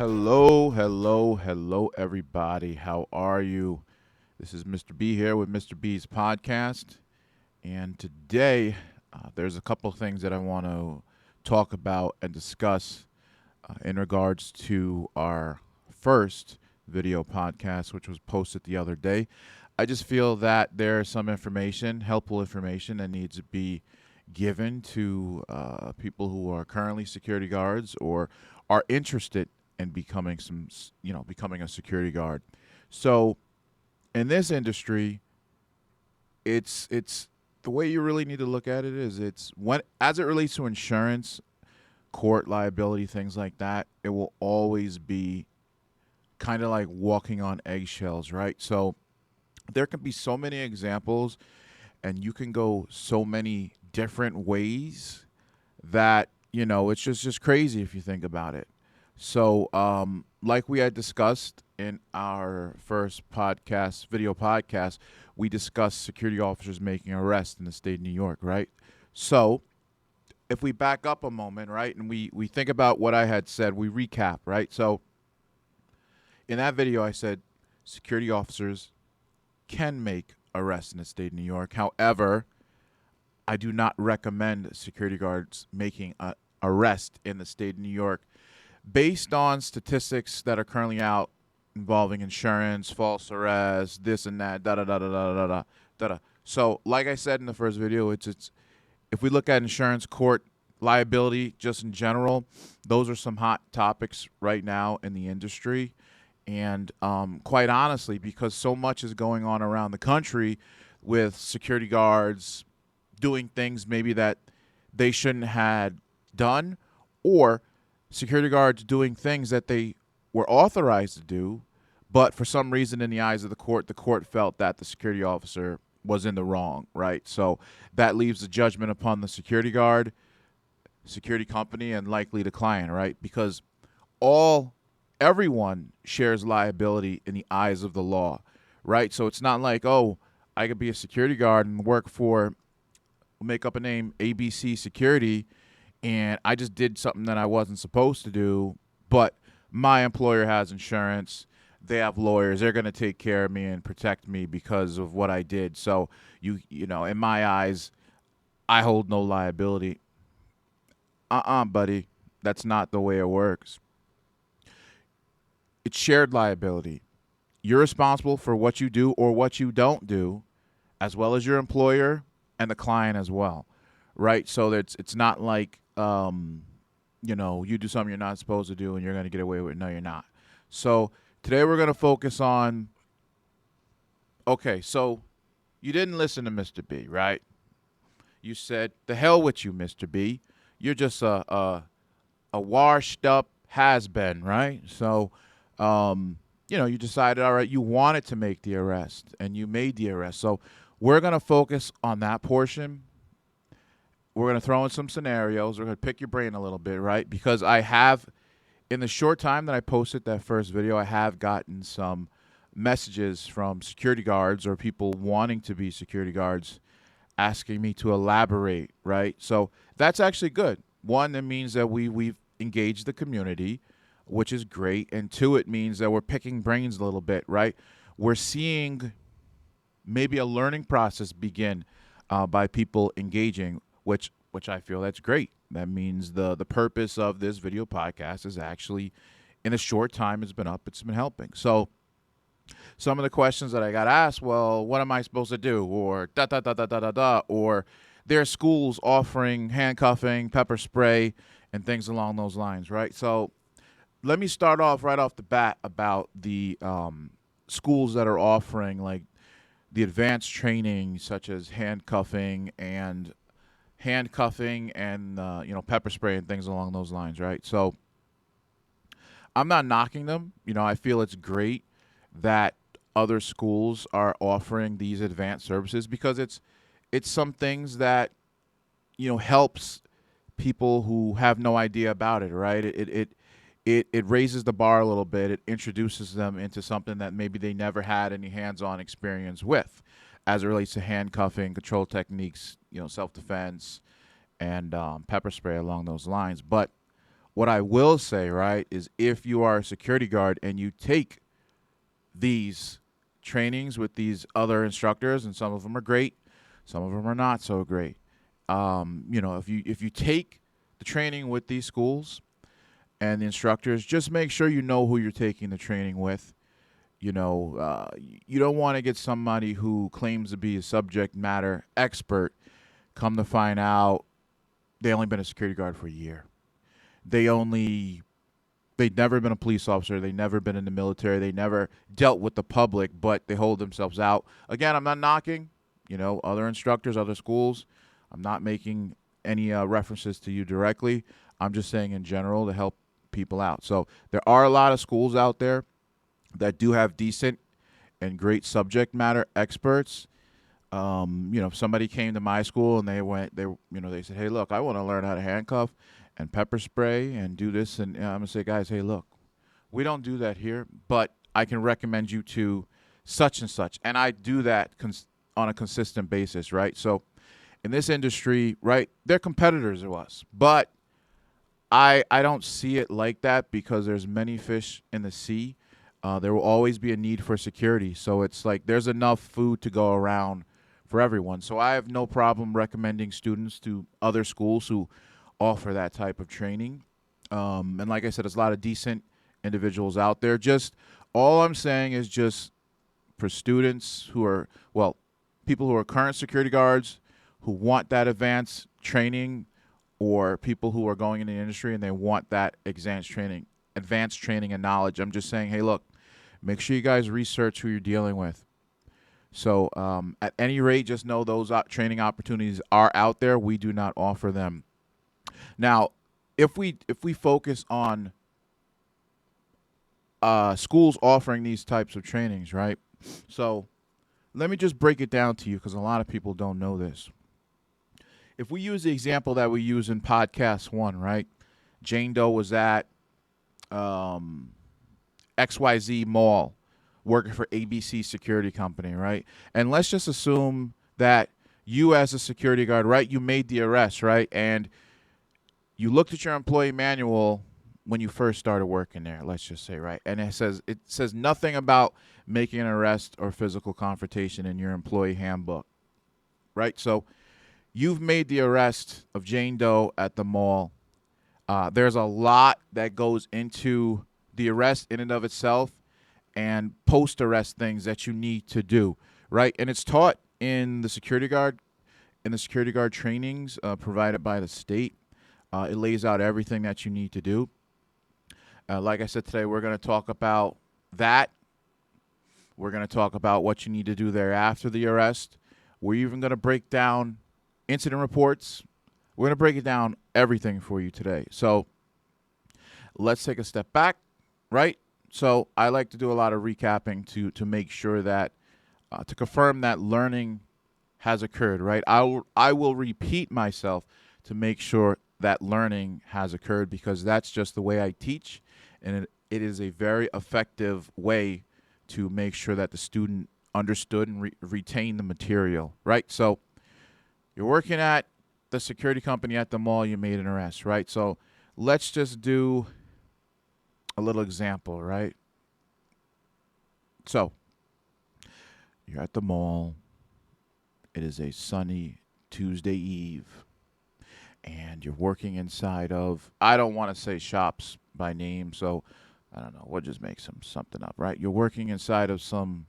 Hello, everybody. How are you? This is Mr. B here with Mr. B's podcast. And today, there's a couple things that I want to talk about and discuss in regards to our first video podcast, which was posted the other day. I just feel that there's some information, helpful information, that needs to be given to people who are currently security guards or are interested in becoming a security guard. So in this industry, it's the way you really need to look at it is it's when as it relates to insurance, court liability, things like that, it will always be kind of like walking on eggshells, right? So there can be so many examples and you can go so many different ways that, it's just crazy if you think about it. So, like we had discussed in our first video podcast, we discussed security officers making arrests in the state of New York, right? So, if we back up a moment, right, and we think about what I had said, we recap, right? So, in that video, I said security officers can make arrests in the state of New York. However, I do not recommend security guards making an arrest in the state of New York based on statistics that are currently out involving insurance, false arrests, this and that, da da da da da da da da da. So, like I said in the first video, it's if we look at insurance, court liability, just in general, those are some hot topics right now in the industry. And quite honestly, because so much is going on around the country with security guards doing things maybe that they shouldn't have done, or security guards doing things that they were authorized to do, but for some reason in the eyes of the court felt that the security officer was in the wrong, right? So that leaves the judgment upon the security guard, security company, and likely the client, right? Because everyone shares liability in the eyes of the law, right? So it's not like, oh, I could be a security guard and work for, make up a name, ABC Security, and I just did something that I wasn't supposed to do, but my employer has insurance, they have lawyers, they're going to take care of me and protect me because of what I did. So, in my eyes, I hold no liability. Buddy, that's not the way it works. It's shared liability. You're responsible for what you do or what you don't do, as well as your employer and the client as well, right? So it's not like, you do something you're not supposed to do and you're going to get away with it. No, you're not. So today we're going to focus on, okay, so you didn't listen to Mr. B, right? You said, the hell with you, Mr. B. You're just a washed up has-been, right? So, you decided, all right, you wanted to make the arrest and you made the arrest. So we're going to focus on that portion. We're going to throw in some scenarios. We're going to pick your brain a little bit, right? Because I have, in the short time that I posted that first video, I have gotten some messages from security guards or people wanting to be security guards asking me to elaborate, right? So that's actually good. One, it means that we've engaged the community, which is great. And two, it means that we're picking brains a little bit, right? We're seeing maybe a learning process begin by people engaging, which I feel that's great. That means the purpose of this video podcast is actually, in a short time it's been up, it's been helping. So some of the questions that I got asked, well, what am I supposed to do? Or da da da da da da da. Or there are schools offering handcuffing, pepper spray, and things along those lines, right? So let me start off right off the bat about the schools that are offering like the advanced training, such as handcuffing and pepper spray and things along those lines, right? So I'm not knocking them. I feel it's great that other schools are offering these advanced services because it's some things that helps people who have no idea about it, right? It raises the bar a little bit. It introduces them into something that maybe they never had any hands-on experience with, as it relates to handcuffing, control techniques, self-defense, and pepper spray along those lines. But what I will say, right, is if you are a security guard and you take these trainings with these other instructors, and some of them are great, some of them are not so great. If you take the training with these schools and the instructors, just make sure you know who you're taking the training with. You don't want to get somebody who claims to be a subject matter expert, come to find out they only been a security guard for a year. They'd never been a police officer. They've never been in the military. They never dealt with the public, but they hold themselves out. Again, I'm not knocking, other instructors, other schools. I'm not making any references to you directly. I'm just saying in general to help people out. So there are a lot of schools out there that do have decent and great subject matter experts. If somebody came to my school and they said, hey, look, I want to learn how to handcuff and pepper spray and do this. And I'm going to say, guys, hey, look, we don't do that here, but I can recommend you to such and such. And I do that on a consistent basis, right? So in this industry, right, they're competitors of us, but I don't see it like that because there's many fish in the sea. There will always be a need for security. So it's like there's enough food to go around for everyone. So I have no problem recommending students to other schools who offer that type of training. And like I said, there's a lot of decent individuals out there. Just all I'm saying is just for students who are, people who are current security guards who want that advanced training, or people who are going into the industry and they want that advanced training and knowledge. I'm just saying, hey, look, make sure you guys research who you're dealing with. So at any rate, just know those training opportunities are out there. We do not offer them. Now, if we focus on schools offering these types of trainings, right? So let me just break it down to you because a lot of people don't know this. If we use the example that we use in podcast 1, right? Jane Doe was at XYZ Mall working for ABC Security Company, right? And let's just assume that you as a security guard, right, you made the arrest, right? And you looked at your employee manual when you first started working there, let's just say, right? And it says nothing about making an arrest or physical confrontation in your employee handbook, right? So you've made the arrest of Jane Doe at the mall. There's a lot that goes into the arrest in and of itself and post-arrest things that you need to do, right? And it's taught in the security guard trainings provided by the state. It lays out everything that you need to do. Like I said today, we're going to talk about that. We're going to talk about what you need to do there after the arrest. We're even going to break down incident reports. We're going to break it down everything for you today. So let's take a step back, right? So I like to do a lot of recapping to make sure that, to confirm that learning has occurred, right? I will repeat myself to make sure that learning has occurred because that's just the way I teach, and it is a very effective way to make sure that the student understood and retained the material, right? So you're working at the security company at the mall, you made an arrest, right? So let's just do a little example, right? So you're at the mall. It is a sunny Tuesday Eve, and you're working inside of, I don't want to say shops by name, so I don't know, we'll just make something up, right? You're working inside of some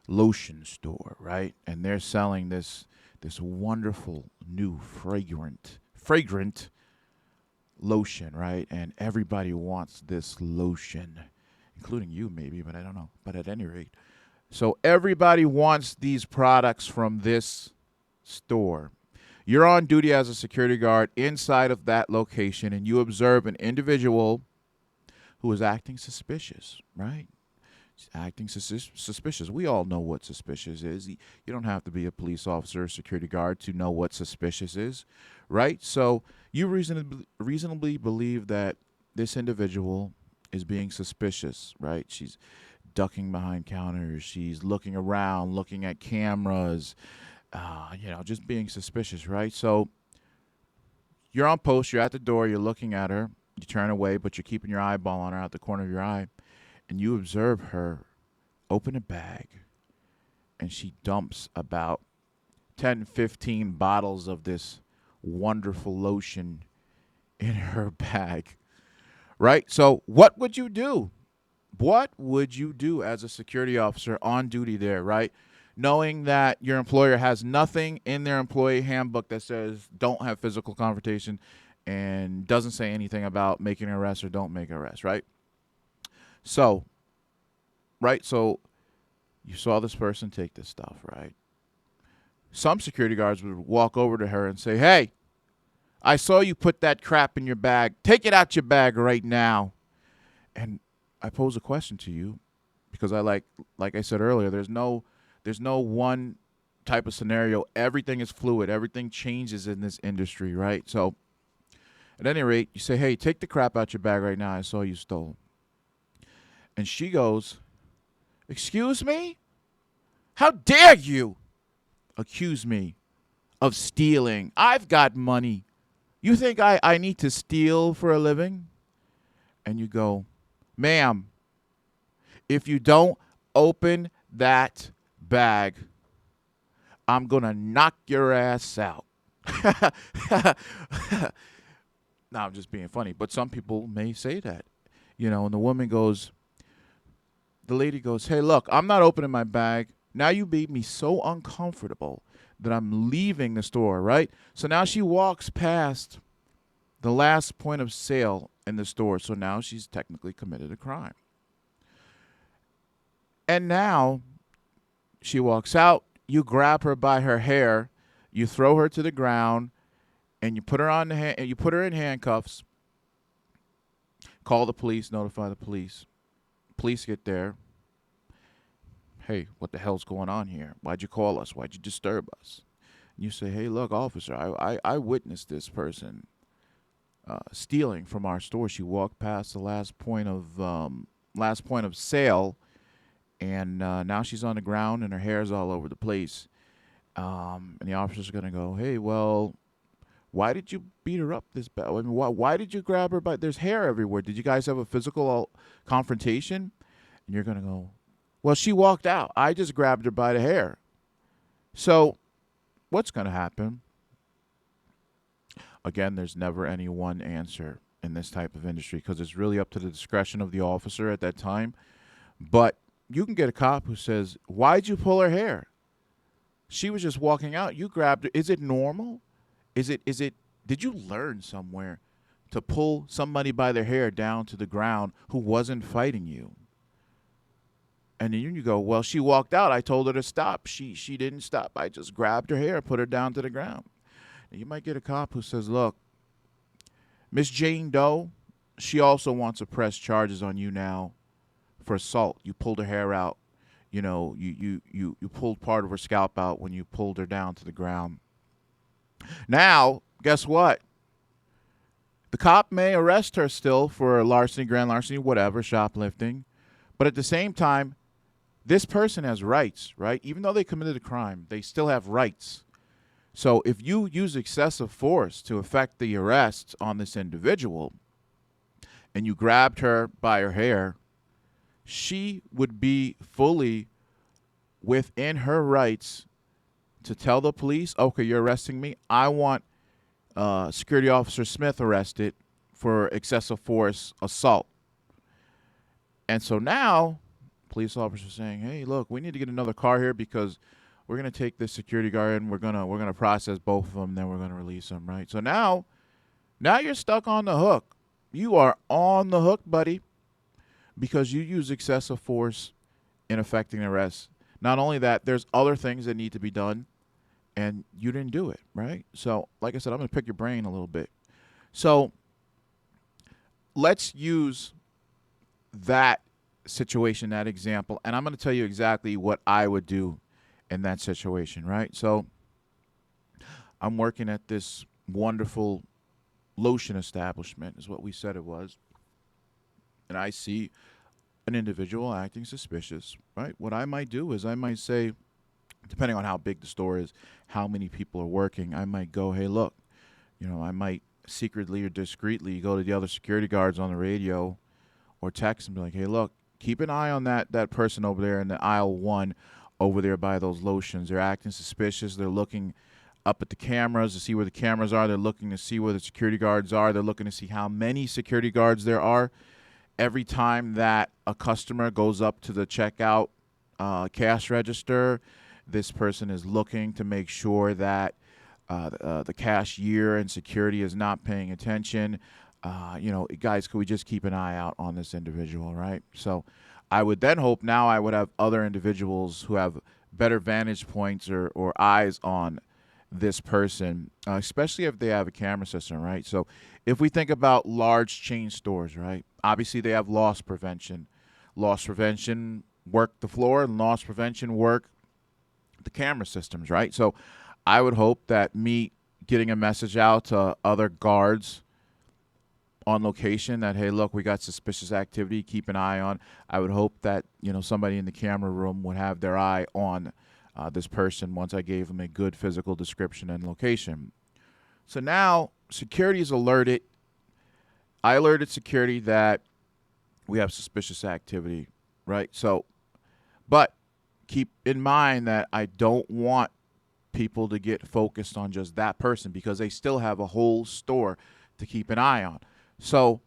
lotion store, right? And they're selling this wonderful new fragrant lotion, right? And everybody wants this lotion, including you maybe, but I don't know. But at any rate, so everybody wants these products from this store. You're on duty as a security guard inside of that location, and you observe an individual who is acting suspicious, right? Acting suspicious. We all know what suspicious is. You don't have to be a police officer or security guard to know what suspicious is, right? So you reasonably believe that this individual is being suspicious, right? She's ducking behind counters. She's looking around, looking at cameras, just being suspicious, right? So You're on post, you're at the door, you're looking at her, you turn away, but you're keeping your eyeball on her out the corner of your eye, and you observe her open a bag, and she dumps about 10, 15 bottles of this wonderful lotion in her bag, right? So, what would you do? What would you do as a security officer on duty there, right? Knowing that your employer has nothing in their employee handbook that says don't have physical confrontation and doesn't say anything about making an arrest or don't make an arrest, right? So, right? So, you saw this person take this stuff, right? Some security guards would walk over to her and say, "Hey, I saw you put that crap in your bag. Take it out your bag right now." And I pose a question to you because like I said earlier, there's no one type of scenario. Everything is fluid. Everything changes in this industry, right? So at any rate, you say, "Hey, take the crap out your bag right now. I saw you stole." And she goes, "Excuse me? How dare you accuse me of stealing? I've got money. You think I need to steal for a living?" And you go, "Ma'am, if you don't open that bag, I'm going to knock your ass out." Now, I'm just being funny, but some people may say that. And the lady goes, "Hey, look, I'm not opening my bag. Now you made me so uncomfortable that I'm leaving the store," right? So now she walks past the last point of sale in the store. So now she's technically committed a crime. And now she walks out, you grab her by her hair, you throw her to the ground, and you put her you put her in handcuffs. Call the police, notify the police. Police get there. "Hey, what the hell's going on here? Why'd you call us? Why'd you disturb us?" And you say, "Hey, look, officer, I witnessed this person stealing from our store. She walked past the last point of sale, and now she's on the ground and her hair's all over the place." And the officer's gonna go, "Hey, well, why did you beat her up this bad? I mean, why did you grab her by? There's hair everywhere. Did you guys have a physical confrontation?" And you're gonna go, "Well, she walked out. I just grabbed her by the hair." So, what's gonna happen? Again, there's never any one answer in this type of industry because it's really up to the discretion of the officer at that time. But you can get a cop who says, "Why'd you pull her hair? She was just walking out. You grabbed her. Is it normal? Did you learn somewhere to pull somebody by their hair down to the ground who wasn't fighting you?" And then you go, "Well, she walked out. I told her to stop. She didn't stop. I just grabbed her hair, put her down to the ground." And you might get a cop who says, "Look, Miss Jane Doe, she also wants to press charges on you now for assault. You pulled her hair out. You pulled part of her scalp out when you pulled her down to the ground." Now, guess what? The cop may arrest her still for larceny, grand larceny, whatever, shoplifting. But at the same time, this person has rights, right? Even though they committed a crime, they still have rights. So if you use excessive force to effect the arrest on this individual and you grabbed her by her hair, she would be fully within her rights to tell the police, "Okay, you're arresting me. I want Security Officer Smith arrested for excessive force assault." And so now, police officers saying, "Hey, look, we need to get another car here because we're gonna take this security guard and we're gonna process both of them, then we're gonna release them," right? So now you're stuck on the hook. You are on the hook, buddy, because you use excessive force in effecting arrest. Not only that, there's other things that need to be done, and you didn't do it, right? So, like I said, I'm going to pick your brain a little bit. So, let's use that situation, that example, and I'm going to tell you exactly what I would do in that situation, right? So, I'm working at this wonderful lotion establishment, is what we said it was, and I see an individual acting suspicious, right? What I might do is I might say, depending on how big the store is, how many people are working, I might go, "Hey, look," I might secretly or discreetly, you go to the other security guards on the radio or text and be like, hey, look, keep an eye on that person over there in the aisle 1 over there by those lotions. They're acting suspicious. They're looking up at the cameras to see where the cameras are. They're looking to see where the security guards are. They're looking to see how many security guards there are. Every time that a customer goes up to the checkout cash register, this person is looking to make sure that the cashier and security is not paying attention. Guys, could we just keep an eye out on this individual, right? So I would then hope now I would have other individuals who have better vantage points or eyes on this person, especially if they have a camera system, right? So if we think about large chain stores, right, obviously they have loss prevention. Loss prevention work the floor, and loss prevention work the camera systems, right? So I would hope that me getting a message out to other guards on location that, hey, look, we got suspicious activity, keep an eye on. I would hope that, somebody in the camera room would have their eye on this person once I gave them a good physical description and location. So now security is alerted. I alerted security that we have suspicious activity, right? So, but keep in mind that I don't want people to get focused on just that person because they still have a whole store to keep an eye on. So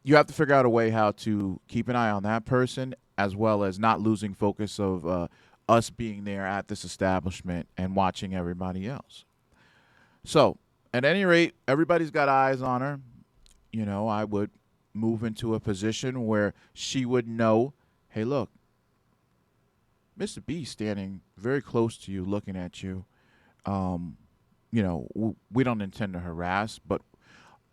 you have to figure out a way how to keep an eye on that person as well as not losing focus of us being there at this establishment and watching everybody else. So at any rate, everybody's got eyes on her. I would move into a position where she would know, hey, look, Mr. B standing very close to you, looking at you. We don't intend to harass, but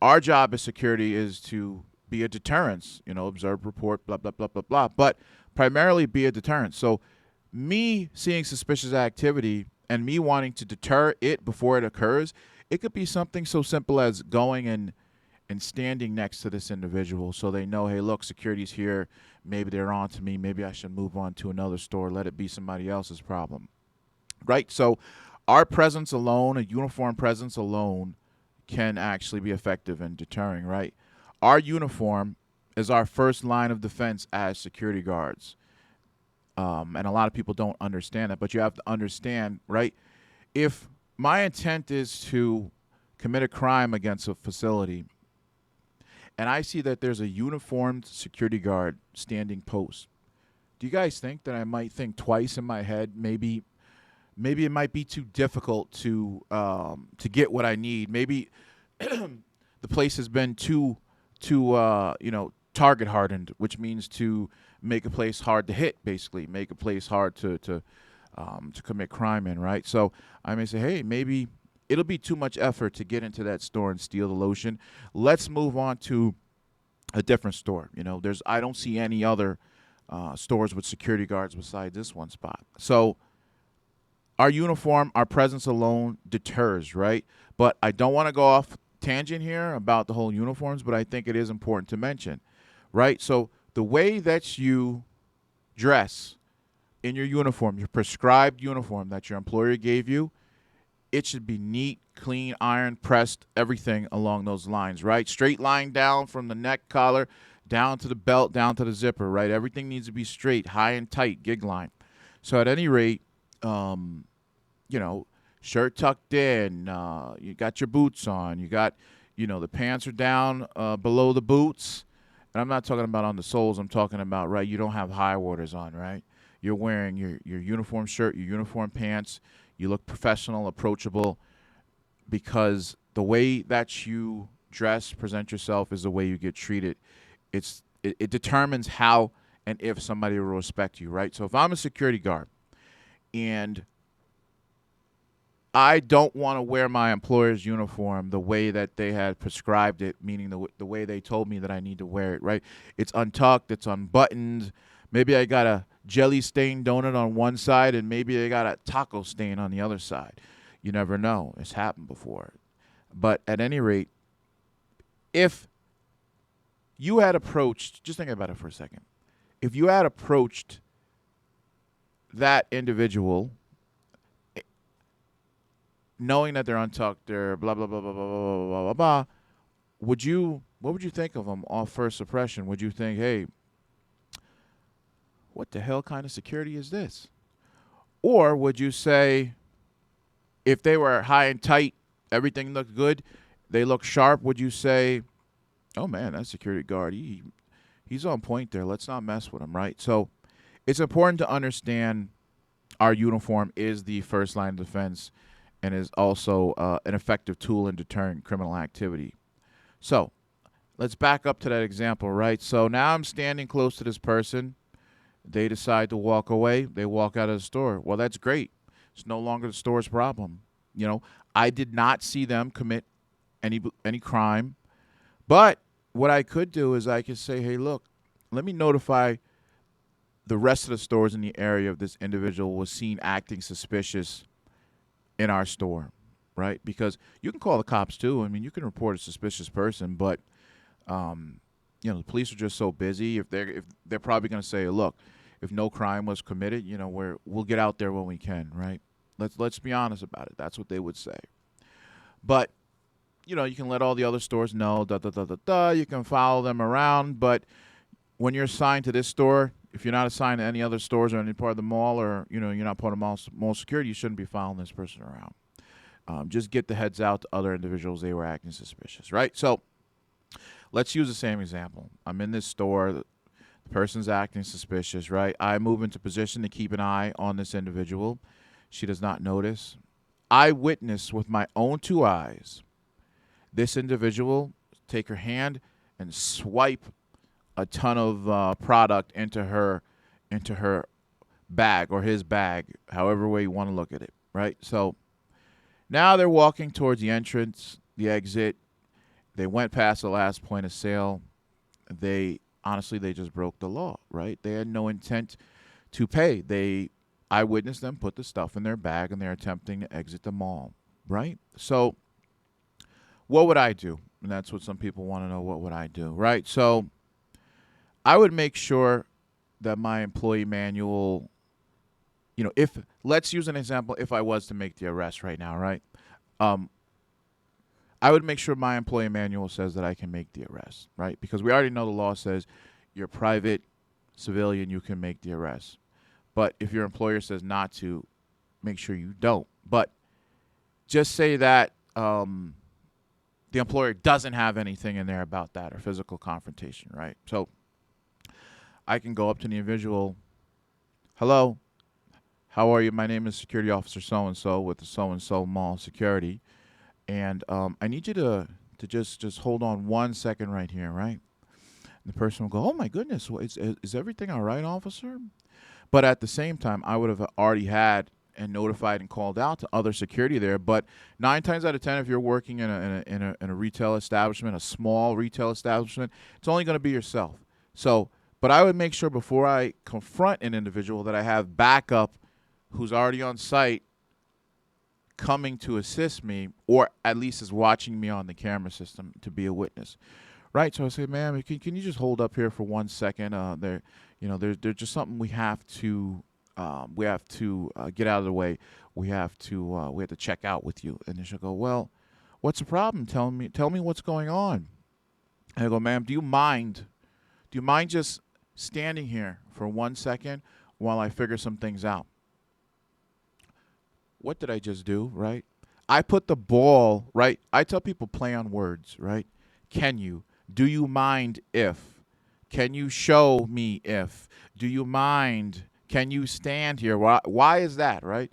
our job as security is to be a deterrence, observe, report, blah, blah, blah, blah, blah, but primarily be a deterrence. So me seeing suspicious activity and me wanting to deter it before it occurs, it could be something so simple as going and standing next to this individual so they know, hey, look, security's here. Maybe they're on to me. Maybe I should move on to another store. Let it be somebody else's problem, right? So our presence alone, a uniform presence alone, can actually be effective in deterring, right? Our uniform is our first line of defense as security guards. And a lot of people don't understand that, but you have to understand, right? If my intent is to commit a crime against a facility and I see that there's a uniformed security guard standing post, do you guys think that I might think twice in my head? Maybe it might be too difficult to get what I need. Maybe the place has been too target hardened, which means to make a place hard to hit, basically make a place hard to commit crime in, right? So I may say, hey, maybe it'll be too much effort to get into that store and steal the lotion. Let's move on to a different store. I don't see any other stores with security guards besides this one spot. So our uniform, our presence alone deters, right? But I don't want to go off tangent here about the whole uniforms, but I think it is important to mention, right? So the way that you dress in your uniform, your prescribed uniform that your employer gave you, it should be neat, clean, iron pressed, everything along those lines, right? Straight line down from the neck collar, down to the belt, down to the zipper, right? Everything needs to be straight, high and tight, gig line. So at any rate, shirt tucked in, you got your boots on, you got, the pants are down below the boots. And I'm not talking about on the soles, I'm talking about, right, you don't have high waters on, right? You're wearing your uniform shirt, your uniform pants. You look professional, approachable, because the way that you dress, present yourself is the way you get treated. It determines how and if somebody will respect you, right? So if I'm a security guard and I don't want to wear my employer's uniform the way that they had prescribed it, meaning the way they told me that I need to wear it, right? It's untucked, it's unbuttoned. Maybe I got a jelly stained donut on one side and maybe I got a taco stain on the other side. You never know. It's happened before. But at any rate, if you had approached, just think about it for a second. If you had approached that individual knowing that they're untucked, they're blah blah blah blah blah blah blah blah blah. What would you think of them off first impression? Would you think, hey, what the hell kind of security is this? Or would you say, if they were high and tight, everything looked good, they look sharp, would you say, oh man, that security guard, he's on point there. Let's not mess with him, right? So it's important to understand our uniform is the first line of defense and is also an effective tool in deterring criminal activity. So let's back up to that example, right? So now I'm standing close to this person. They decide to walk away. They walk out of the store. Well, that's great. It's no longer the store's problem. You know, I did not see them commit any crime. But what I could do is I could say, hey, look, let me notify the rest of the stores in the area of this individual was seen acting suspicious in our store, right? Because you can call the cops too. I mean, you can report a suspicious person, but you know, the police are just so busy. If they're probably going to say, look, if no crime was committed, you know, we'll get out there when we can, right? Let's be honest about it. That's what they would say. But you know, you can let all the other stores know, you can follow them around, but when you're assigned to this store, if you're not assigned to any other stores or any part of the mall, or you know, you're not part of mall security, you shouldn't be following this person around. Just get the heads out to other individuals. They were acting suspicious, right? So let's use the same example. I'm in this store. The person's acting suspicious, right? I move into position to keep an eye on this individual. She does not notice. I witness with my own two eyes this individual take her hand and swipe a ton of product into her bag or his bag, however way you want to look at it, right? So now they're walking towards the entrance, the exit. They went past the last point of sale. They just broke the law, right? They had no intent to pay. I witnessed them put the stuff in their bag and they're attempting to exit the mall, right? So what would I do? And that's what some people want to know. What would I do, right? So I would make sure that my employee manual, you know, let's use an example, if I was to make the arrest right now, right? I would make sure my employee manual says that I can make the arrest, right? Because we already know the law says you're a private civilian, you can make the arrest. But if your employer says not to, make sure you don't. But just say that the employer doesn't have anything in there about that or physical confrontation, right? So I can go up to the individual, hello, how are you? My name is Security Officer so-and-so with the so-and-so mall security. And I need you to just hold on 1 second right here, right? And the person will go, oh, my goodness, is everything all right, officer? But at the same time, I would have already had and notified and called out to other security there. But 9 times out of 10, if you're working in a retail establishment, a small retail establishment, it's only going to be yourself. So, but I would make sure before I confront an individual that I have backup who's already on site coming to assist me, or at least is watching me on the camera system to be a witness, right? So I say, ma'am, can you just hold up here for 1 second? There's just something we have to get out of the way. We have to check out with you. And then she'll go, well, what's the problem? Tell me what's going on. And I go, ma'am, do you mind just standing here for 1 second while I figure some things out? What did I just do, right? I put the ball, right? I tell people play on words, right? Can you? Do you mind if? Can you show me if? Do you mind? Can you stand here? Why is that, right?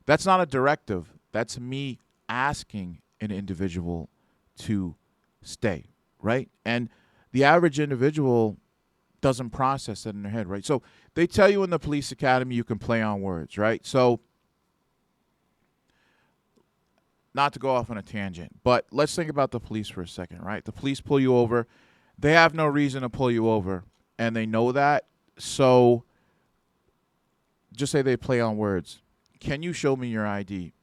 That's not a directive. That's me asking an individual to stay, right? And the average individual doesn't process that in their head, right? So they tell you in the police academy you can play on words, right? So not to go off on a tangent, but let's think about the police for a second, right? The police pull you over. They have no reason to pull you over, and they know that. So just say they play on words. Can you show me your ID?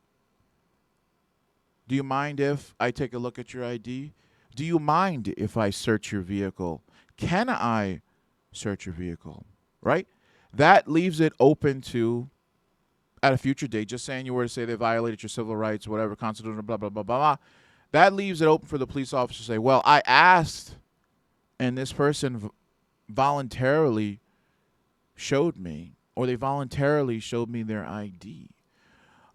Do you mind if I take a look at your ID? Do you mind if I search your vehicle? Can I search your vehicle, right? That leaves it open to at a future date, just saying you were to say they violated your civil rights, whatever, constitutional, blah, blah, blah, blah, blah, that leaves it open for the police officer to say, well, I asked, and this person voluntarily showed me, or they voluntarily showed me their ID,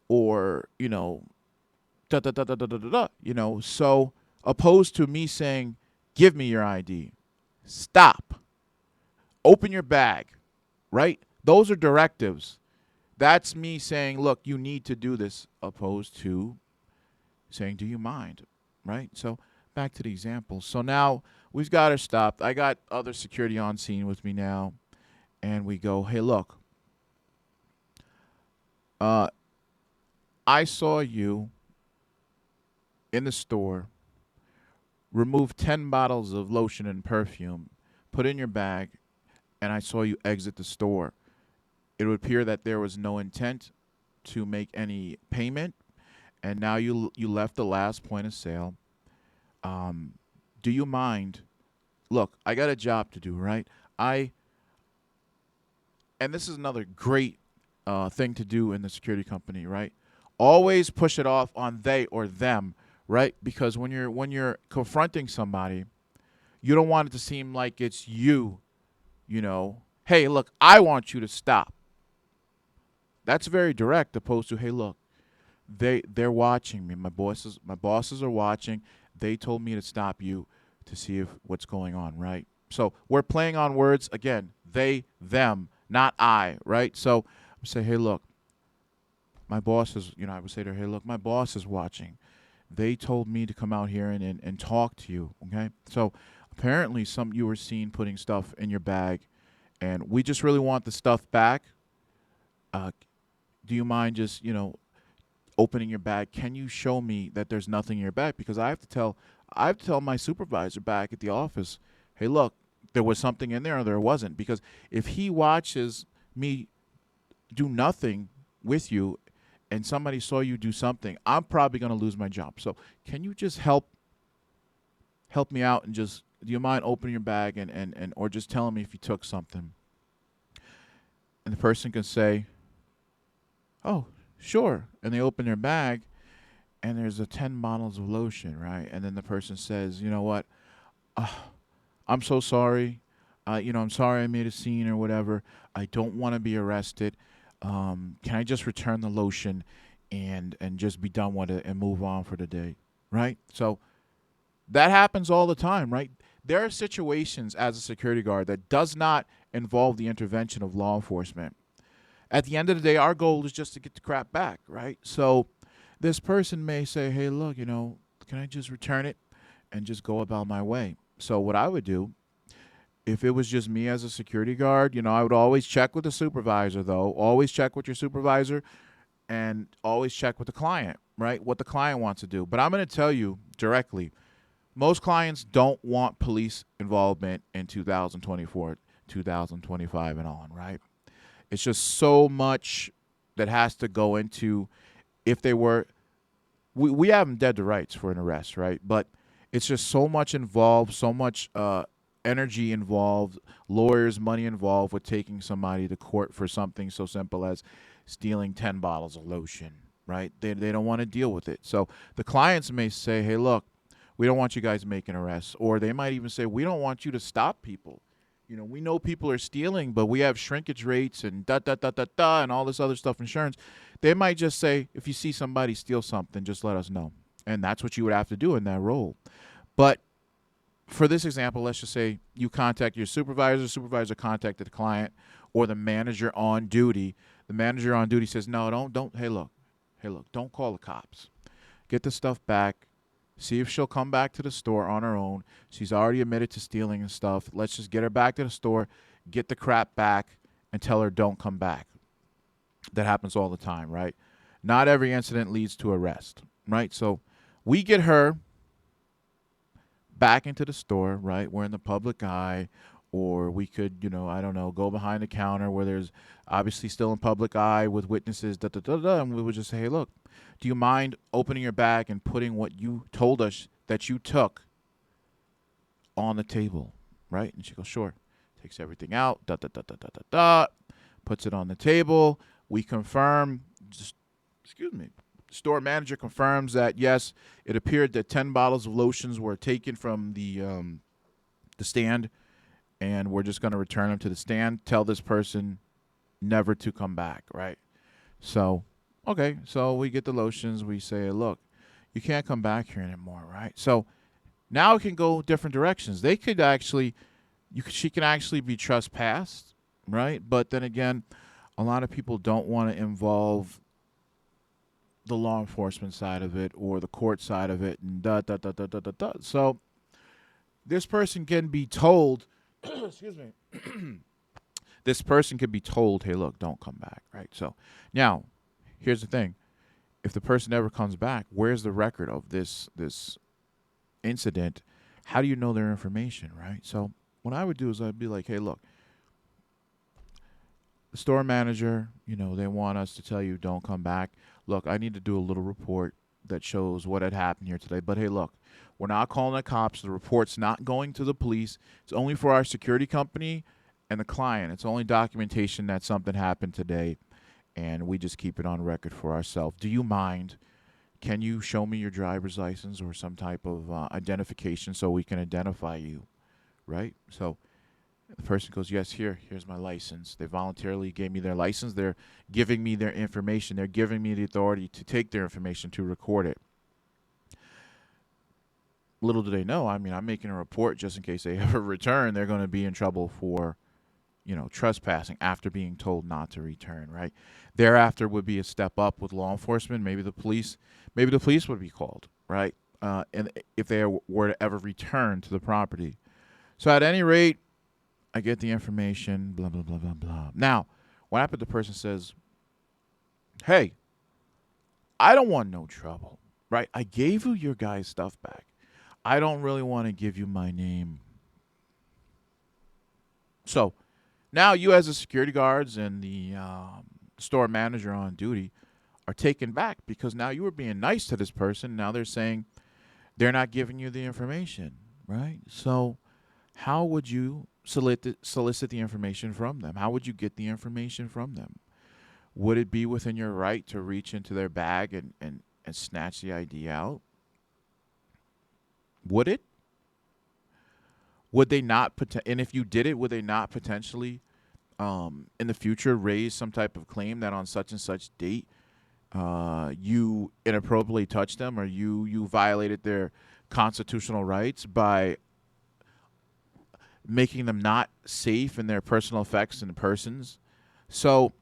or, da, da, da, da, da, da, da, so opposed to me saying, give me your ID, stop, open your bag, right? Those are directives. That's me saying, look, you need to do this, opposed to saying, do you mind, right? So back to the example. So now we've got her stopped. I got other security on scene with me now, and we go, hey, look, I saw you in the store remove 10 bottles of lotion and perfume, put in your bag, and I saw you exit the store. It would appear that there was no intent to make any payment, and now you left the last point of sale. Do you mind? Look, I got a job to do, right? And this is another great thing to do in the security company, right? Always push it off on they or them, right? Because when you're confronting somebody, you don't want it to seem like it's you, Hey, look, I want you to stop. That's very direct, opposed to, hey, look, they're watching me. My bosses are watching. They told me to stop you to see if what's going on, right? So we're playing on words again. They, them, not I, right? So I say, hey, look, my boss is, I would say to her, hey, look, my boss is watching. They told me to come out here and talk to you, okay? So apparently you were seen putting stuff in your bag, and we just really want the stuff back. Do you mind just, opening your bag? Can you show me that there's nothing in your bag? Because I have to tell my supervisor back at the office, hey, look, there was something in there or there wasn't. Because if he watches me do nothing with you and somebody saw you do something, I'm probably going to lose my job. So can you just help me out and just, do you mind opening your bag and or just telling me if you took something? And the person can say, oh, sure. And they open their bag, and there's 10 bottles of lotion, right? And then the person says, you know what? I'm so sorry. I'm sorry I made a scene or whatever. I don't want to be arrested. Can I just return the lotion and just be done with it and move on for the day, right? So that happens all the time, right? There are situations as a security guard that does not involve the intervention of law enforcement. At the end of the day, our goal is just to get the crap back, right? So this person may say, hey, look, can I just return it and just go about my way? So what I would do, if it was just me as a security guard, I would always check with the supervisor, though. Always check with your supervisor and always check with the client, right? What the client wants to do. But I'm going to tell you directly, most clients don't want police involvement in 2024, 2025 and on, right? It's just so much that has to go into, if they were, we have them dead to rights for an arrest, right? But it's just so much involved, so much energy involved, lawyers, money involved with taking somebody to court for something so simple as stealing 10 bottles of lotion, right? They don't want to deal with it. So the clients may say, hey, look, we don't want you guys making arrests. Or they might even say, we don't want you to stop people. We know people are stealing, but we have shrinkage rates and and all this other stuff, insurance. They might just say, if you see somebody steal something, just let us know. And that's what you would have to do in that role. But for this example, let's just say you contact your supervisor contacted the client, or the manager on duty. The manager on duty says, no, don't, hey, look, don't call the cops. Get the stuff back. See if she'll come back to the store on her own. She's already admitted to stealing and stuff. Let's just get her back to the store, get the crap back, and tell her don't come back. That happens all the time, right? Not every incident leads to arrest, right? So we get her back into the store, right? We're in the public eye, or we could, I don't know, go behind the counter where there's obviously still in public eye with witnesses, and we would just say, hey, look, do you mind opening your bag and putting what you told us that you took on the table, right? And she goes, sure. Takes everything out, puts it on the table. We confirm just, excuse me, store manager confirms that yes, it appeared that 10 bottles of lotions were taken from the stand, and we're just going to return them to the stand. Tell this person never to come back, right? So, okay, so we get the lotions. We say, look, you can't come back here anymore, right? So now it can go different directions. They could actually, she can actually be trespassed, right? But then again, a lot of people don't want to involve the law enforcement side of it or the court side of it, and da da da da da da da. So this person can be told, excuse me, this person could be told, hey, look, don't come back, right? So now, here's the thing: if the person ever comes back, where's the record of this incident? How do you know their information, right? So what I would do is I'd be like, hey, look, the store manager, they want us to tell you don't come back. Look, I need to do a little report that shows what had happened here today. But hey, look, we're not calling the cops. The report's not going to the police. It's only for our security company and the client. It's only documentation that something happened today, and we just keep it on record for ourselves. Do you mind? Can you show me your driver's license or some type of identification so we can identify you, right? So the person goes, yes, here's my license. They voluntarily gave me their license. They're giving me their information. They're giving me the authority to take their information to record it. Little do they know, I'm making a report just in case they ever return. They're going to be in trouble for, trespassing after being told not to return, right? Thereafter would be a step up with law enforcement. Maybe the police would be called, right? And if they were to ever return to the property. So at any rate, I get the information, blah, blah, blah, blah, blah. Now, what happens if the person says, hey, I don't want no trouble, right? I gave you your guy's stuff back. I don't really want to give you my name. So now you as the security guards and the store manager on duty are taken back because now you were being nice to this person. Now they're saying they're not giving you the information, right? So how would you solicit the information from them? How would you get the information from them? Would it be within your right to reach into their bag and snatch the ID out? Would it? Would they not, and if you did it, would they not potentially in the future raise some type of claim that on such and such date you inappropriately touched them or you violated their constitutional rights by making them not safe in their personal effects and persons? So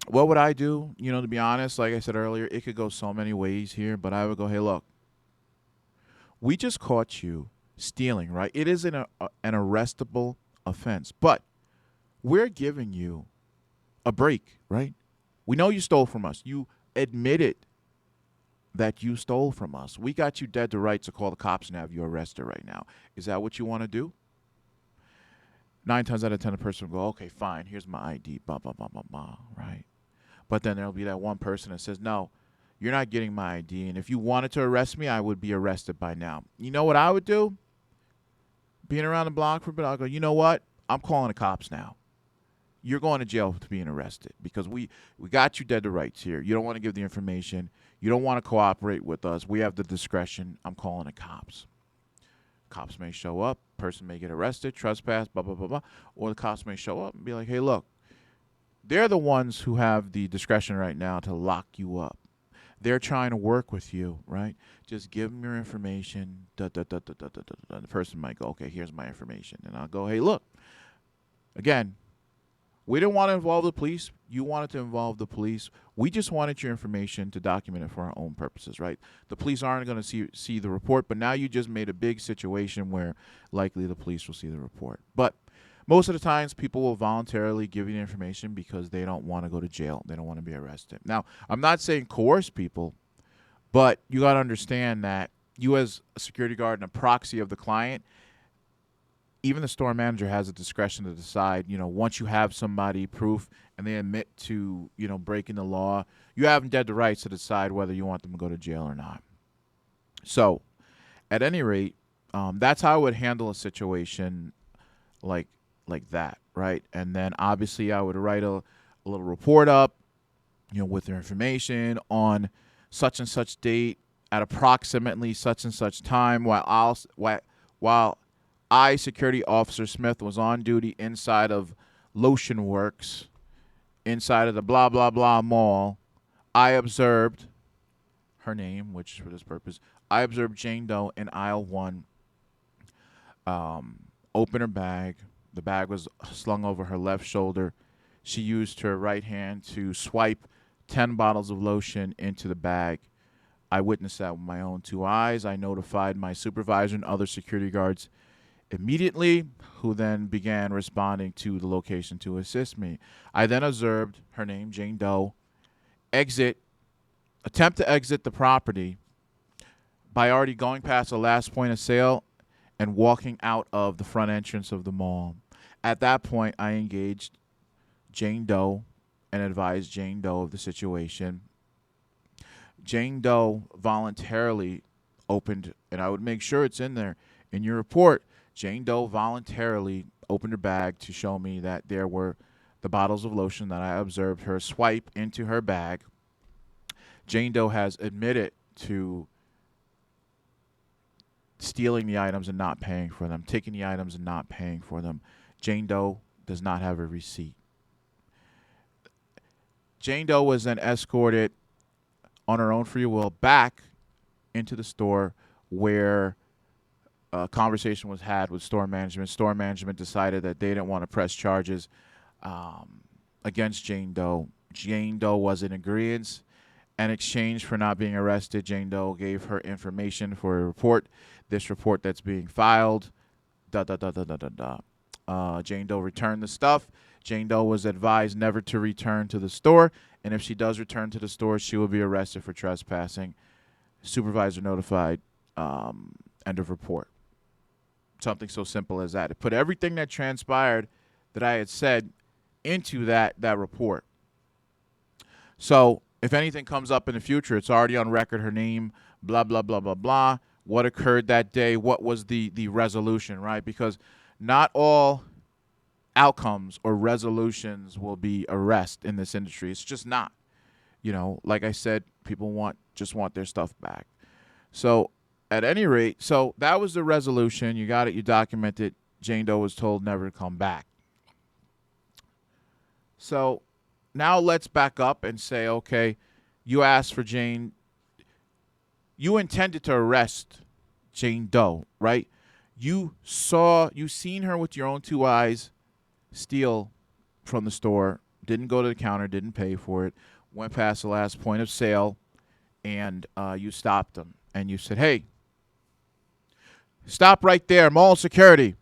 what would I do? To be honest, like I said earlier, it could go so many ways here, but I would go, hey, look, we just caught you stealing, right? It is an arrestable offense, but we're giving you a break, right? We know you stole from us. You admitted that you stole from us. We got you dead to rights to call the cops and have you arrested right now. Is that what you want to do? 9 times out of 10, a person will go, okay, fine, here's my ID, blah, blah, blah, blah, blah, right? But then there'll be that one person that says, no, you're not getting my ID, and if you wanted to arrest me, I would be arrested by now. You know what I would do? Being around the block for a bit, I'll go, you know what? I'm calling the cops now. You're going to jail for being arrested because we got you dead to rights here. You don't want to give the information. You don't want to cooperate with us. We have the discretion. I'm calling the cops. Cops may show up. Person may get arrested, trespass, blah, blah, blah, blah. Or the cops may show up and be like, hey, look, they're the ones who have the discretion right now to lock you up. They're trying to work with you, right? Just give them your information. Da, da, da, da, da, da, da. The person might go, okay, here's my information. And I'll go, hey, look, again, we didn't want to involve the police. You wanted to involve the police. We just wanted your information to document it for our own purposes, right? The police aren't going to see the report, but now you just made a big situation where likely the police will see the report. But most of the times, people will voluntarily give you the information because they don't want to go to jail. They don't want to be arrested. Now, I'm not saying coerce people, but you got to understand that you as a security guard and a proxy of the client, even the store manager has a discretion to decide, once you have somebody proof and they admit to, breaking the law, you have them dead to rights to decide whether you want them to go to jail or not. So at any rate, that's how I would handle a situation like that, right? And then obviously I would write a little report up, with their information on such and such date at approximately such and such time while I, Security Officer Smith, was on duty inside of Lotion Works, inside of the blah, blah, blah mall. I observed her name, which for this purpose, I observed Jane Doe in aisle 1 open her bag. The bag was slung over her left shoulder. She used her right hand to swipe 10 bottles of lotion into the bag. I witnessed that with my own 2 eyes. I notified my supervisor and other security guards immediately, who then began responding to the location to assist me. I then observed her name, Jane Doe, attempt to exit the property by already going past the last point of sale and walking out of the front entrance of the mall. At that point, I engaged Jane Doe and advised Jane Doe of the situation. Jane Doe voluntarily opened, and I would make sure it's in there in your report, Jane Doe voluntarily opened her bag to show me that there were the bottles of lotion that I observed her swipe into her bag. Jane Doe has admitted to stealing the items and not paying for them, taking the items and not paying for them. Jane Doe does not have a receipt. Jane Doe was then escorted on her own free will back into the store where a conversation was had with store management. Store management decided that they didn't want to press charges against Jane Doe. Jane Doe was in agreement. In exchange for not being arrested, Jane Doe gave her information for a report. This report that's being filed, Jane Doe returned the stuff. Jane Doe was advised never to return to the store, and if she does return to the store, she will be arrested for trespassing. Supervisor notified, end of report. Something so simple as that. It put everything that transpired that I had said into that report. So if anything comes up in the future, it's already on record, her name, blah, blah, blah, blah, blah, what occurred that day, what was the resolution, right? Because not all outcomes or resolutions will be arrest in this industry. It's just not. Like I said, people just want their stuff back. So at any rate, so that was the resolution. You got it. You documented. Jane Doe was told never to come back. So now let's back up and say, okay, you asked for Jane. You intended to arrest Jane Doe, right? You seen her with your own 2 eyes steal from the store, didn't go to the counter, didn't pay for it, went past the last point of sale, and you stopped them. And you said, hey, stop right there, mall security.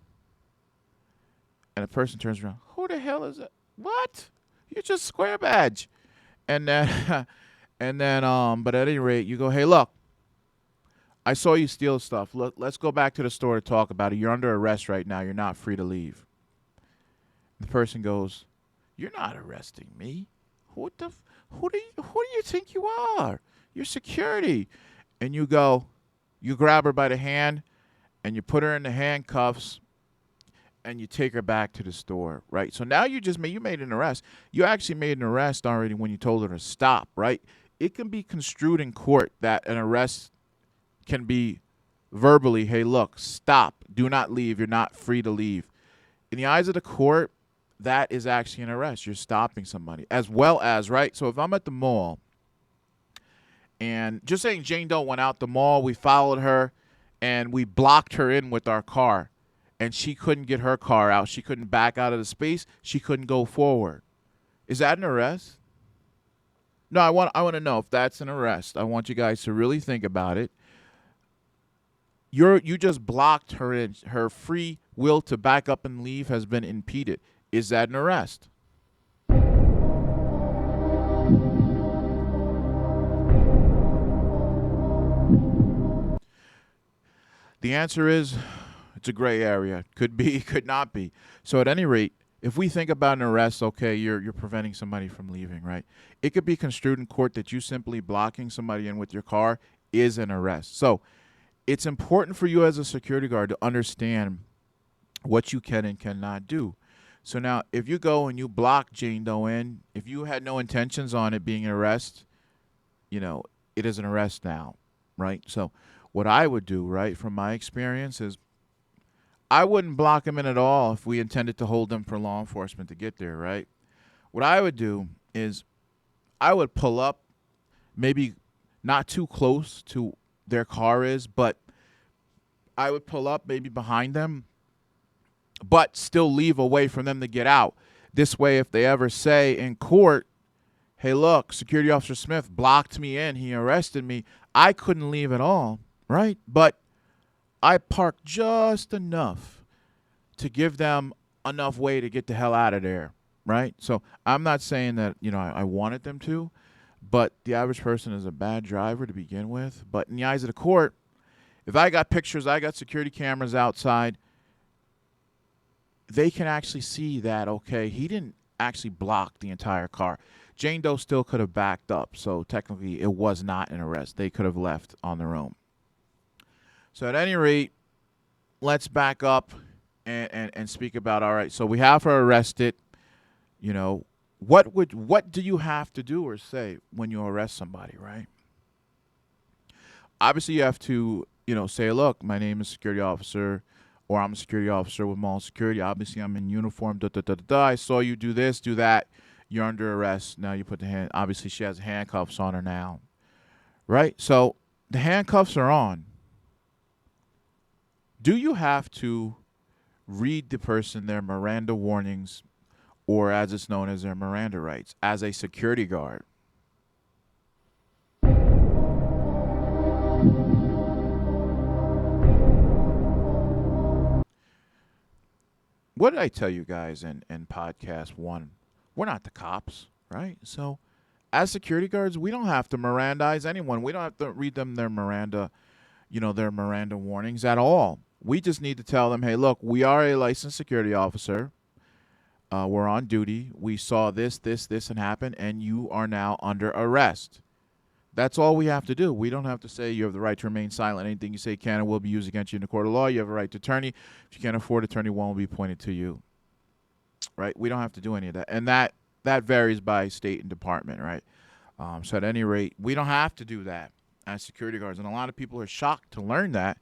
And the person turns around, who the hell is it? What? You're just square badge. And then, but at any rate, you go, hey, look, I saw you steal stuff. Look, let's go back to the store to talk about it. You're under arrest right now. You're not free to leave. The person goes, you're not arresting me. Who do you think you are? You're security. And you grab her by the hand, and you put her in the handcuffs, and you take her back to the store, right? So now you made an arrest. You actually made an arrest already when you told her to stop, right? It can be construed in court that an arrest can be verbally, hey, look, stop, do not leave, you're not free to leave. In the eyes of the court, that is actually an arrest. You're stopping somebody, as well as, right? So if I'm at the mall, and just saying Jane Doe went out the mall, we followed her, and we blocked her in with our car, and she couldn't get her car out. She couldn't back out of the space. She couldn't go forward. Is that an arrest? No, I want to know if that's an arrest. I want you guys to really think about it. You just blocked her in. Her free will to back up and leave has been impeded. Is that an arrest? The answer is it's a gray area. Could be, could not be. So at any rate, if we think about an arrest, okay, you're preventing somebody from leaving, right? It could be construed in court that you simply blocking somebody in with your car is an arrest. So it's important for you as a security guard to understand what you can and cannot do. So now, if you go and you block Jane Doe in, if you had no intentions on it being an arrest, you know, it is an arrest now, right? So, what I would do, right, from my experience, is I wouldn't block him in at all if we intended to hold them for law enforcement to get there, right? What I would do is I would pull up, maybe not too close to their car is, but I would pull up maybe behind them, but still leave a way for them to get out. This way, if they ever say in court, hey, look, Security Officer Smith blocked me in, he arrested me, I couldn't leave at all, right? But I parked just enough to give them enough way to get the hell out of there, right? So I'm not saying that, I wanted them to, but the average person is a bad driver to begin with. But in the eyes of the court, if I got pictures, I got security cameras outside, they can actually see that, okay, he didn't actually block the entire car. Jane Doe still could have backed up, so technically it was not an arrest. They could have left on their own. So at any rate, let's back up and speak about, all right, so we have her arrested. What do you have to do or say when you arrest somebody, right? Obviously, you have to, say, look, my name is security officer, or I'm a security officer with mall security. Obviously, I'm in uniform. I saw you do this, do that. You're under arrest. Now you put the hand. Obviously, she has handcuffs on her now, right? So the handcuffs are on. Do you have to read the person their Miranda warnings, or as it's known as their Miranda rights, as a security guard? What did I tell you guys in podcast one? We're not the cops, right? So as security guards, we don't have to Mirandize anyone. We don't have to read them their Miranda, their Miranda warnings at all. We just need to tell them, hey, look, we are a licensed security officer. We're on duty. We saw this, and happen, and you are now under arrest. That's all we have to do. We don't have to say you have the right to remain silent. Anything you say can and will be used against you in the court of law. You have a right to attorney. If you can't afford attorney, one will be appointed to you. Right? We don't have to do any of that. And that varies by state and department, right? So at any rate, we don't have to do that as security guards. And a lot of people are shocked to learn that,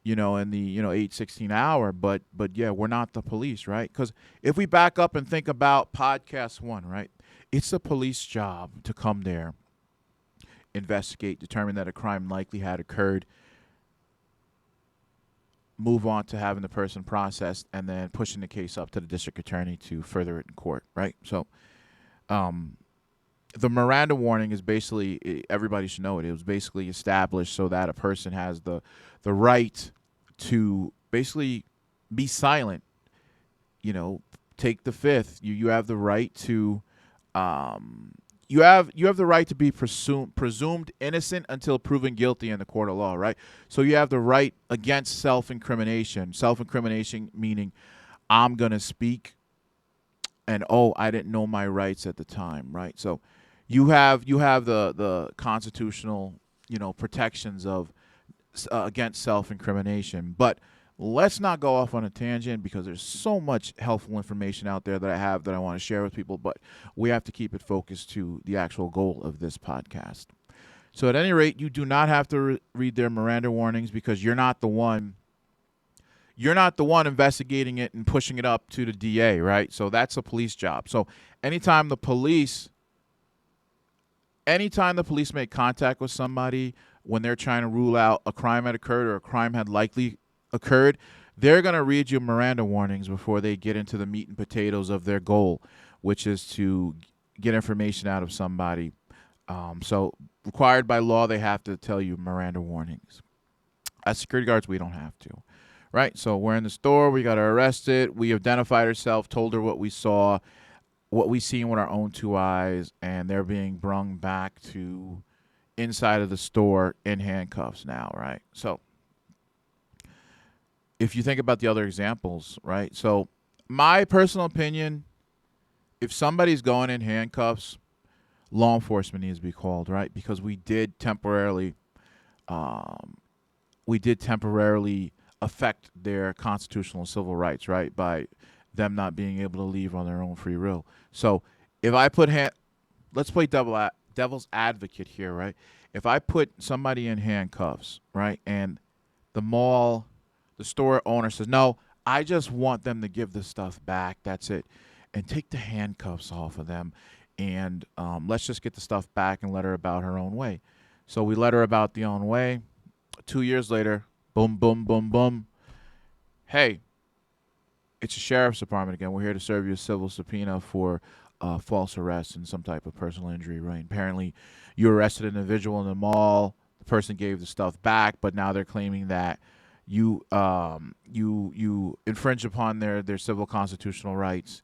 in the, 8:16 hour. But yeah, we're not the police, right? Because if we back up and think about podcast one, right? It's the police job to come there, investigate, determine that a crime likely had occurred, move on to having the person processed, and then pushing the case up to the district attorney to further it in court, right? So the Miranda warning is basically, everybody should know it. It was basically established so that a person has the right to basically be silent, take the fifth. You have the right to you have the right to be presumed innocent until proven guilty in the court of law, right? So you have the right against self-incrimination. Self-incrimination meaning I'm going to speak and, I didn't know my rights at the time, right? So you have the constitutional, protections of against self-incrimination. But let's not go off on a tangent because there's so much helpful information out there that I want to share with people, but we have to keep it focused to the actual goal of this podcast. So at any rate, you do not have to read their Miranda warnings because you're not the one investigating it and pushing it up to the DA, right? So that's a police job. So anytime the police make contact with somebody when they're trying to rule out a crime had occurred or a crime had likely occurred, they're going to read you Miranda warnings before they get into the meat and potatoes of their goal, which is to get information out of somebody. So required by law, they have to tell you Miranda warnings. As security guards, we don't have to, right? So we're in the store. We got her arrested. We identified ourselves, told her what we saw, what we seen with our own two eyes, and they're being brung back to inside of the store in handcuffs now, right? So if you think about the other examples, right? So my personal opinion, if somebody's going in handcuffs, law enforcement needs to be called, right? Because we did temporarily affect their constitutional and civil rights, right? By them not being able to leave on their own free will. So if I let's play devil's advocate here, right? If I put somebody in handcuffs, right, and the store owner says, no, I just want them to give the stuff back. That's it. And take the handcuffs off of them. And let's just get the stuff back and let her about her own way. So we let her about the own way. 2 years later, boom, boom, boom, boom. Hey, it's the sheriff's department again. We're here to serve you a civil subpoena for false arrest and some type of personal injury, right? Apparently, you arrested an individual in the mall. The person gave the stuff back, but now they're claiming that you infringe upon their civil constitutional rights,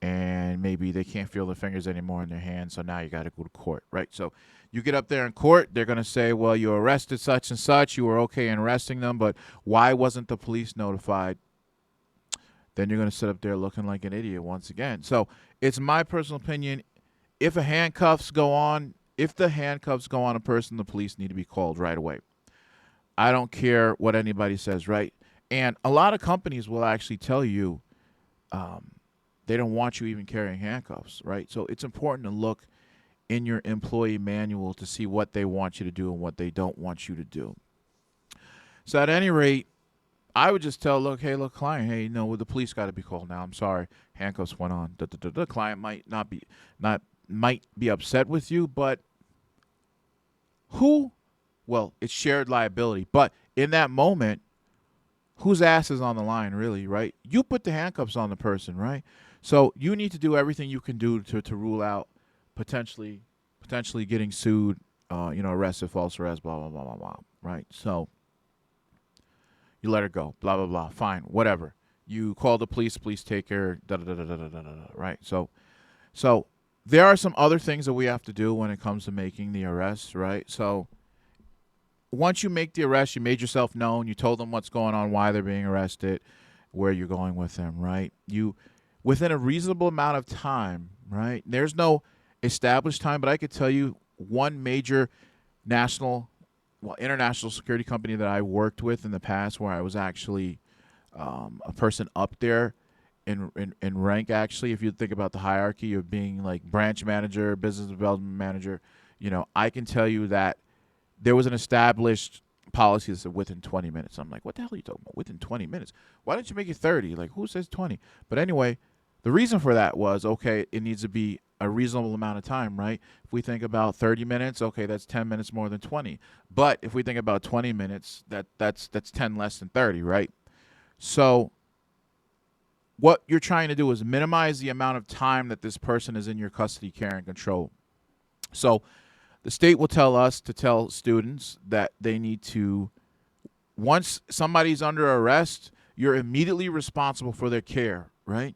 and maybe they can't feel their fingers anymore in their hands, so now you got to go to court, right? So you get up there in court, they're going to say, well, you arrested such and such, you were okay in arresting them, but why wasn't the police notified? Then you're going to sit up there looking like an idiot once again. So it's my personal opinion, if the handcuffs go on a person, the police need to be called right away. I don't care what anybody says, right? And a lot of companies will actually tell you they don't want you even carrying handcuffs, right? So it's important to look in your employee manual to see what they want you to do and what they don't want you to do. So at any rate, I would just tell, look, client, hey, the police got to be called now. I'm sorry, handcuffs went on. The client might be upset with you, but who? Well, it's shared liability. But in that moment, whose ass is on the line, really, right? You put the handcuffs on the person, right? So you need to do everything you can do to rule out potentially getting sued, arrested, false arrest, blah, blah, blah, blah, blah, right? So you let her go, blah, blah, blah, fine, whatever. You call the police take her, right? So there are some other things that we have to do when it comes to making the arrest, right? So once you make the arrest, you made yourself known, you told them what's going on, why they're being arrested, where you're going with them, right? You, within a reasonable amount of time, right? There's no established time, but I could tell you one major international security company that I worked with in the past, where I was actually a person up there in rank, actually. If you think about the hierarchy of being like branch manager, business development manager, I can tell you that there was an established policy that said within 20 minutes. I'm like, what the hell are you talking about? Within 20 minutes? Why don't you make it 30? Like, who says 20? But anyway, the reason for that was, okay, it needs to be a reasonable amount of time, right? If we think about 30 minutes, okay, that's 10 minutes more than 20. But if we think about 20 minutes, that's 10 less than 30, right? So what you're trying to do is minimize the amount of time that this person is in your custody, care, and control. So the state will tell us to tell students that they need to, once somebody's under arrest, you're immediately responsible for their care, right?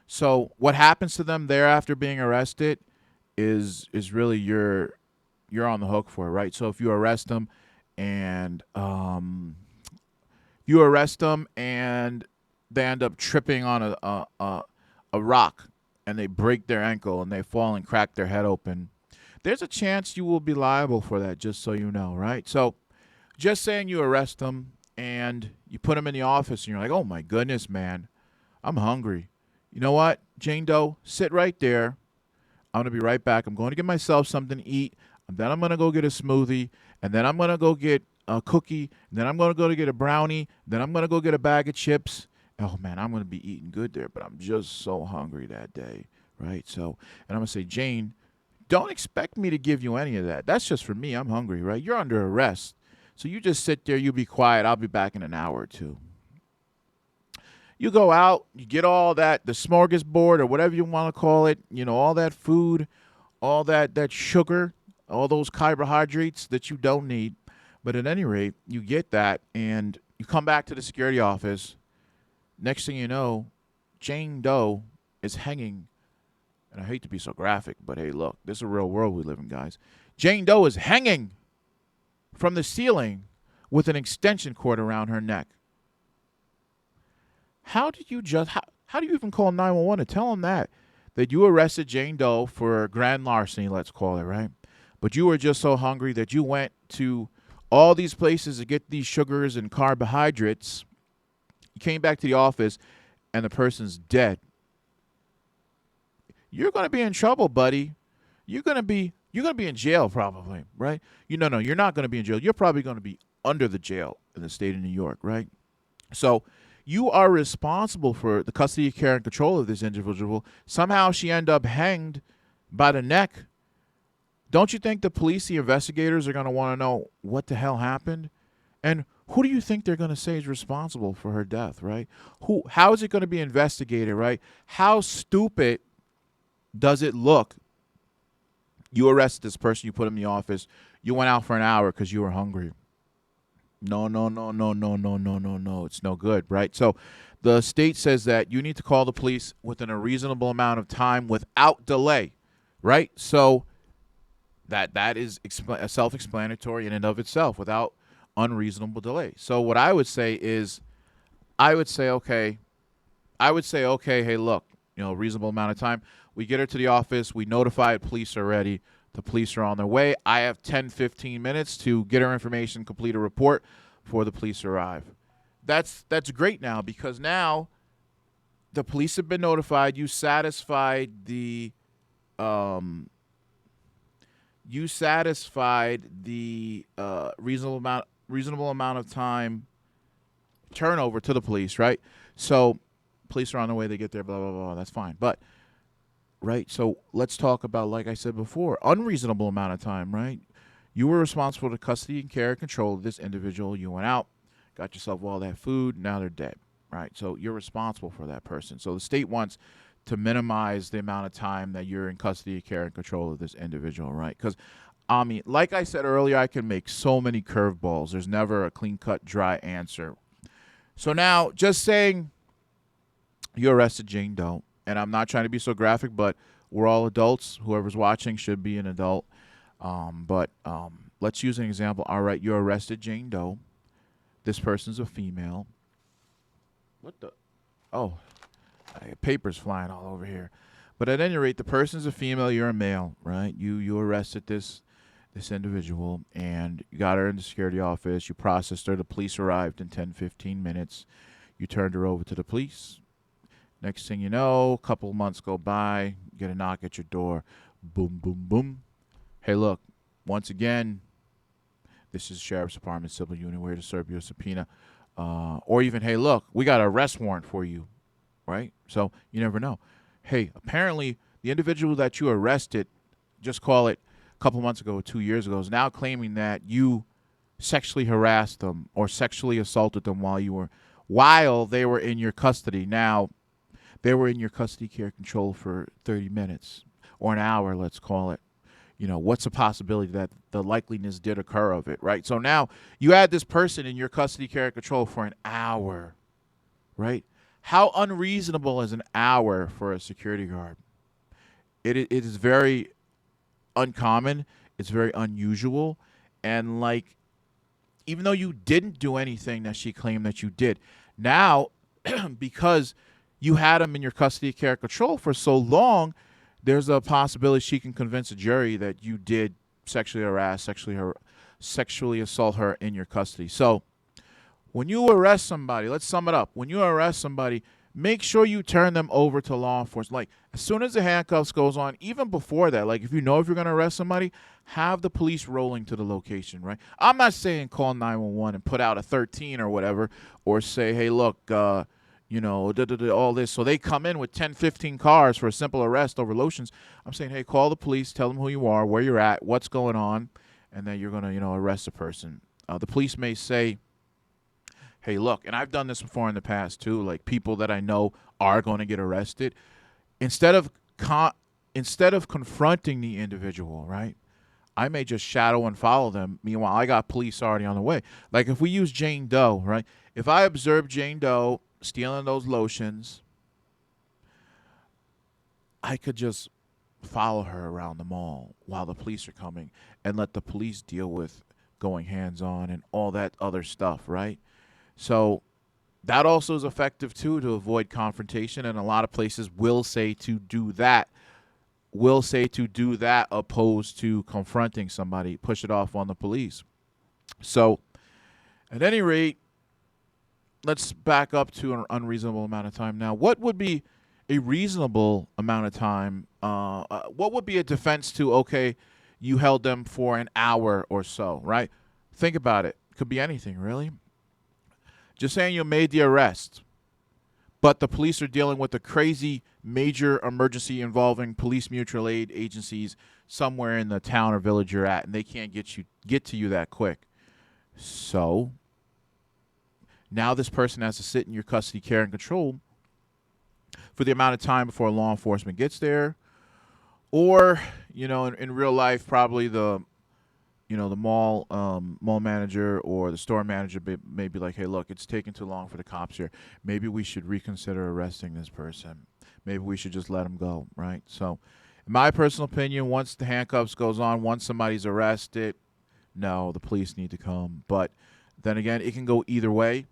So what happens to them there after being arrested is really you're on the hook for it, right? So if you arrest them and they end up tripping on a rock and they break their ankle and they fall and crack their head open, there's a chance you will be liable for that, just so you know, right? So just saying you arrest them and you put them in the office and you're like, oh my goodness, man, I'm hungry. You know what, Jane Doe, sit right there. I'm going to be right back. I'm going to get myself something to eat. And then I'm going to go get a smoothie. And then I'm going to go get a cookie. And then I'm going to go to get a brownie. Then I'm going to go get a bag of chips. Oh, man, I'm going to be eating good there. But I'm just so hungry that day, right? So, and I'm going to say, Jane, don't expect me to give you any of that. That's just for me. I'm hungry, right? You're under arrest. So you just sit there. You be quiet. I'll be back in an hour or two. You go out, you get all that, the smorgasbord or whatever you want to call it, all that food, all that sugar, all those carbohydrates that you don't need. But at any rate, you get that and you come back to the security office. Next thing you know, Jane Doe is hanging. And I hate to be so graphic, but hey, look, this is a real world we live in, guys. Jane Doe is hanging from the ceiling with an extension cord around her neck. How do you even call 911 to tell them that you arrested Jane Doe for grand larceny, let's call it, right? But you were just so hungry that you went to all these places to get these sugars and carbohydrates. You came back to the office and the person's dead. you're going to be in trouble, buddy. You're going to be in jail probably, right? No, you're not going to be in jail. You're probably going to be under the jail in the state of New York, right? So you are responsible for the custody, care, and control of this individual. Somehow she end up hanged by the neck. Don't you think the police, the investigators, are going to want to know what the hell happened? And who do you think they're going to say is responsible for her death, right? How is it going to be investigated, right? How stupid does it look? You arrested this person, you put him in the office, you went out for an hour because you were hungry. No, no, no, no, no, no, no, no, no. It's no good, right? So the state says that you need to call the police within a reasonable amount of time without delay, right? So that is self-explanatory in and of itself, without unreasonable delay. So what I would say is, okay, hey, look, reasonable amount of time. We get her to the office. We notified police already. The police are on their way. I have 10, 15 minutes to get her information, complete a report before the police arrive. That's great now, because now the police have been notified. You satisfied the reasonable amount of time turnover to the police, right? So police are on their way. They get there, blah, blah, blah. That's fine. But right? So let's talk about, like I said before, unreasonable amount of time, right? You were responsible for custody and care and control of this individual. You went out, got yourself all that food, now they're dead, right? So you're responsible for that person. So the state wants to minimize the amount of time that you're in custody, care, and control of this individual, right? Because, I mean, like I said earlier, I can make so many curveballs. There's never a clean-cut, dry answer. So now, just saying you arrested Jane Doe, and I'm not trying to be so graphic, but we're all adults. Whoever's watching should be an adult. But let's use an example. All right, you arrested Jane Doe. This person's a female. What the? Oh, papers flying all over here. But at any rate, the person's a female. You're a male, right? You arrested this individual, and you got her in the security office. You processed her. The police arrived in 10, 15 minutes. You turned her over to the police. Next thing you know, a couple of months go by, you get a knock at your door. Boom, boom, boom. Hey, look, once again, this is Sheriff's Department, Civil Unit. We're here to serve you a subpoena. Or even, hey, look, we got an arrest warrant for you, right? So you never know. Hey, apparently the individual that you arrested, just call it a couple months ago or 2 years ago, is now claiming that you sexually harassed them or sexually assaulted them while they were in your custody. Now, they were in your custody, care, control for 30 minutes or an hour, let's call it. What's the possibility that the likeliness did occur of it, right? So now you had this person in your custody, care, and control for an hour, right? How unreasonable is an hour for a security guard? It is very uncommon. It's very unusual. And, like, even though you didn't do anything that she claimed that you did, now, because you had him in your custody, care, and control for so long, there's a possibility she can convince a jury that you did sexually harass, sexually assault her in your custody. So when you arrest somebody, let's sum it up. When you arrest somebody, make sure you turn them over to law enforcement. Like, as soon as the handcuffs goes on, even before that, like, if you know if you're going to arrest somebody, have the police rolling to the location, right? I'm not saying call 911 and put out a 13 or whatever, or say, hey, look, all this. So they come in with 10, 15 cars for a simple arrest over lotions. I'm saying, hey, call the police, tell them who you are, where you're at, what's going on, and then you're going to, arrest the person. The police may say, hey, look, and I've done this before in the past too, like people that I know are going to get arrested. Instead of confronting the individual, right, I may just shadow and follow them. Meanwhile, I got police already on the way. Like if we use Jane Doe, right, if I observe Jane Doe stealing those lotions, I could just follow her around the mall while the police are coming and let the police deal with going hands-on and all that other stuff, right? So that also is effective, too, to avoid confrontation, and a lot of places will say to do that, opposed to confronting somebody, push it off on the police. So at any rate, let's back up to an unreasonable amount of time now. What would be, a reasonable amount of time. What would be a defense to, okay, you held them for an hour or so, right? Think about it. Could be anything, really. Just saying you made the arrest, but the police are dealing with a crazy major emergency involving police mutual aid agencies somewhere in the town or village you're at, and they can't get to you that quick. So now this person has to sit in your custody, care, and control for the amount of time before law enforcement gets there. Or, in real life, probably the mall manager or the store manager may be like, hey, look, it's taking too long for the cops here. Maybe we should reconsider arresting this person. Maybe we should just let him go, right? So, in my personal opinion, once the handcuffs goes on, once somebody's arrested, no, the police need to come. But then again, it can go either way.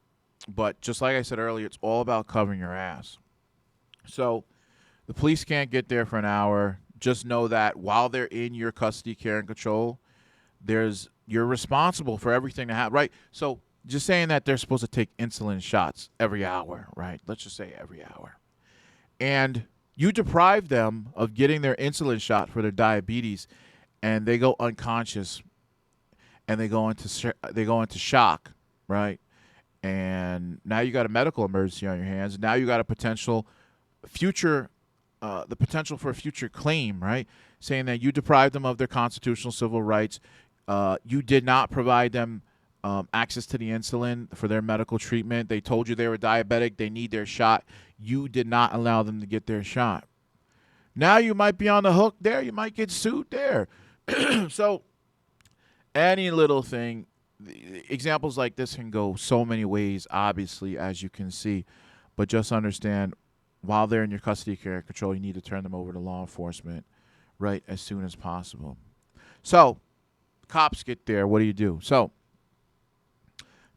But just like I said earlier, it's all about covering your ass. So the police can't get there for an hour. Just know that while they're in your custody, care, and control, you're responsible for everything that happens, right? So just saying that they're supposed to take insulin shots every hour, right? Let's just say every hour. And you deprive them of getting their insulin shot for their diabetes, and they go unconscious, and they go into shock, right? And now you got a medical emergency on your hands. Now you got a potential the potential for a future claim, right? Saying that you deprived them of their constitutional civil rights. You did not provide them access to the insulin for their medical treatment. They told you they were diabetic. They need their shot. You did not allow them to get their shot. Now you might be on the hook there. You might get sued there. So any little thing, examples like this can go so many ways, obviously, as you can see. But just understand, while they're in your custody, care, and control, you need to turn them over to law enforcement, right, as soon as possible. So cops get there. What do? So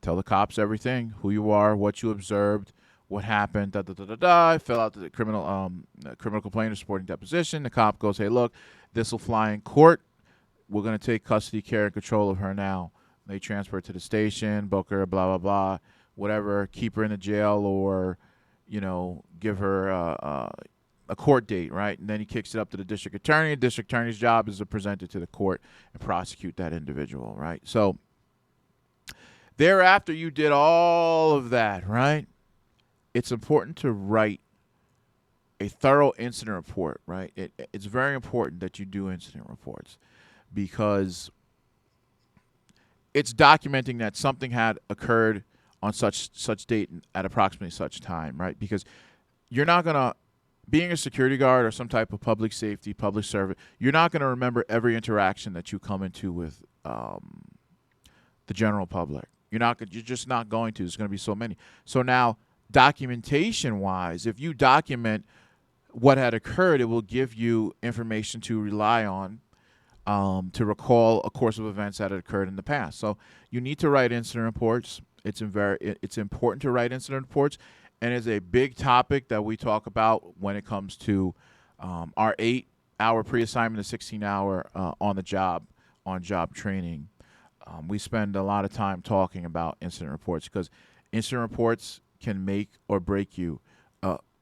tell the cops everything, who you are, what you observed, what happened, Fill out the criminal complaint or supporting deposition. The cop goes, hey, look, this will fly in court. We're going to take custody, care, and control of her now. They transfer her to the station, book her, blah, blah, blah, whatever, keep her in the jail, or, give her a court date, right? And then he kicks it up to the district attorney. The district attorney's job is to present it to the court and prosecute that individual, right? So thereafter, you did all of that, right? It's important to write a thorough incident report, right? It's very important that you do incident reports, because it's documenting that something had occurred on such date at approximately such time, right? Because you're not going to, being a security guard or some type of public safety, public servant, you're not going to remember every interaction that you come into with the general public. You're just not going to. There's going to be so many. So now, documentation-wise, if you document what had occurred, it will give you information to rely on to recall a course of events that had occurred in the past. So you need to write incident reports. It's important to write incident reports, and it's a big topic that we talk about when it comes to our 8-hour pre-assignment to 16-hour on-job training. We spend a lot of time talking about incident reports, because incident reports can make or break you.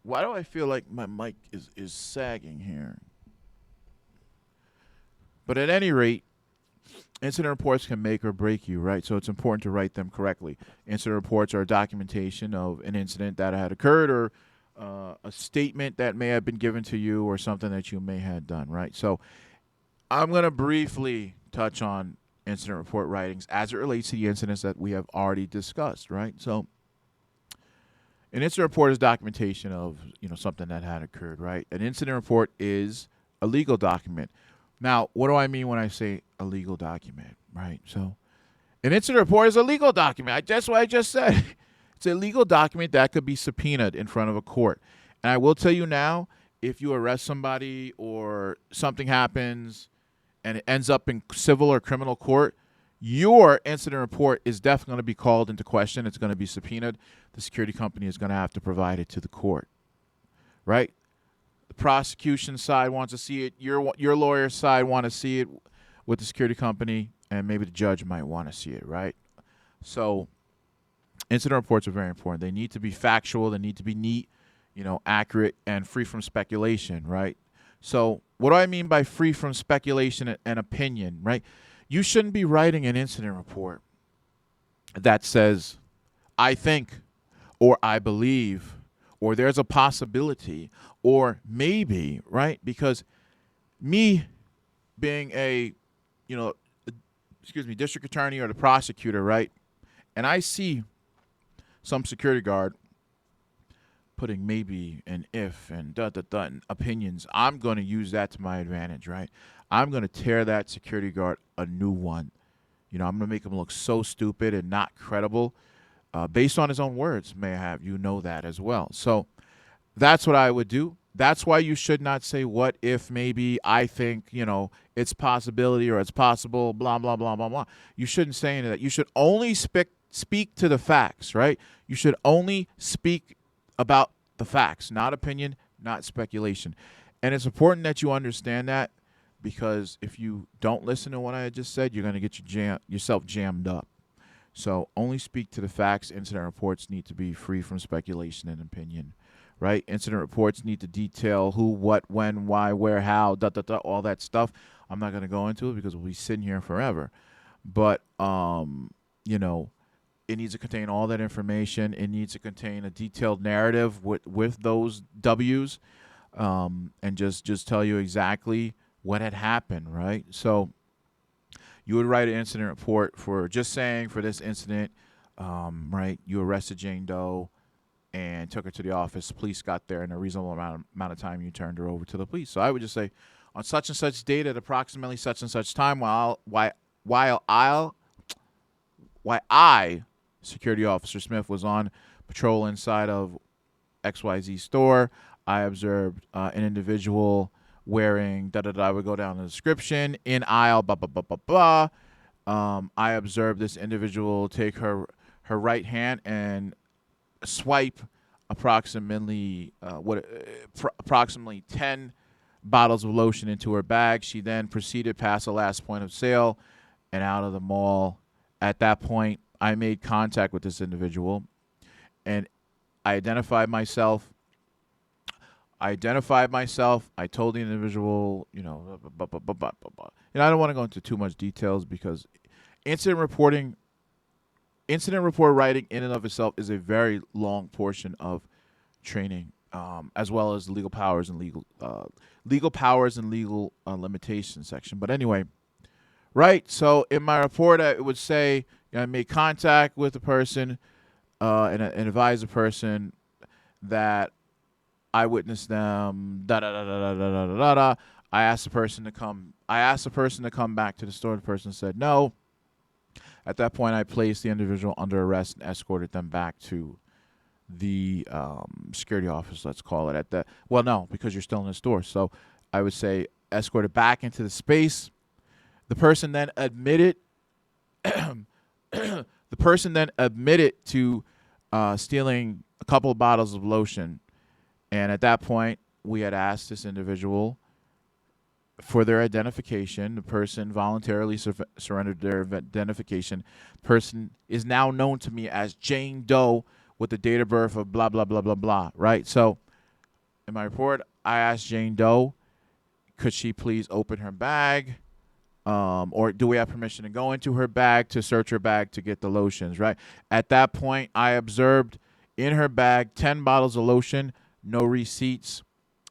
Why do I feel like my mic is sagging here? But at any rate, incident reports can make or break you, right? So it's important to write them correctly. Incident reports are a documentation of an incident that had occurred, or a statement that may have been given to you, or something that you may have done, right? So I'm going to briefly touch on incident report writings as it relates to the incidents that we have already discussed, right? So an incident report is documentation of, something that had occurred, right? An incident report is a legal document. Now, what do I mean when I say a legal document, right? So an incident report is a legal document. That's what I just said. It's a legal document that could be subpoenaed in front of a court. And I will tell you now, if you arrest somebody or something happens and it ends up in civil or criminal court, your incident report is definitely going to be called into question. It's going to be subpoenaed. The security company is going to have to provide it to the court, right? The prosecution side wants to see it. Your lawyer's side want to see it with the security company, and maybe the judge might want to see it, right? So incident reports are very important. They need to be factual. They need to be neat. accurate and free from speculation, right? So what do I mean by free from speculation and opinion, right? You shouldn't be writing an incident report that says, I think, or I believe, or there's a possibility, or maybe, right? Because me being you know, district attorney or the prosecutor, right? And I see some security guard putting maybe and if and and opinions, I'm going to use that to my advantage, right? I'm going to tear that security guard a new one. I'm going to make him look so stupid and not credible, based on his own words, may I have you know that as well. So that's what I would do. That's why you should not say what if, maybe, I think, it's possibility or it's possible, blah, blah, blah, blah, blah. You shouldn't say any of that. You should only speak to the facts, right? You should only speak about the facts, not opinion, not speculation. And it's important that you understand that, because if you don't listen to what I just said, you're going to get yourself jammed up. So only speak to the facts. Incident reports need to be free from speculation and opinion, right? Incident reports need to detail who, what, when, why, where, how, all that stuff. I'm not going to go into it because we'll be sitting here forever. But, it needs to contain all that information. It needs to contain a detailed narrative with those W's, and just tell you exactly what had happened, right? So you would write an incident report for this incident, right? You arrested Jane Doe and took her to the office. Police got there in a reasonable amount of time. You turned her over to the police. So I would just say, on such and such date at approximately such and such time, while I, Security Officer Smith, was on patrol inside of XYZ store, I observed an individual wearing I would go down the description in aisle blah blah blah blah blah. I observed this individual take her right hand and swipe approximately 10 bottles of lotion into her bag. She then proceeded past the last point of sale and out of the mall. At that point, I made contact with this individual, and I identified myself. I told the individual, I don't want to go into too much details, because incident report writing in and of itself is a very long portion of training, as well as legal powers and legal limitations section. But anyway, right. So in my report, it would say, I made contact with the person, and advise the person that I witnessed them. I asked the person to come back to the store. The person said no. At that point, I placed the individual under arrest and escorted them back to the security office. Let's call it no, because you're still in the store. So I would say escorted back into the space. The person then admitted. The person then admitted to stealing a couple of bottles of lotion. And at that point, we had asked this individual for their identification. The person voluntarily surrendered their identification. The person is now known to me as Jane Doe with the date of birth of blah, blah, blah, blah, blah, right? So in my report, I asked Jane Doe, could she please open her bag? Or do we have permission to go into her bag to search her bag to get the lotions, right? At that point, I observed in her bag 10 bottles of lotion, no receipts,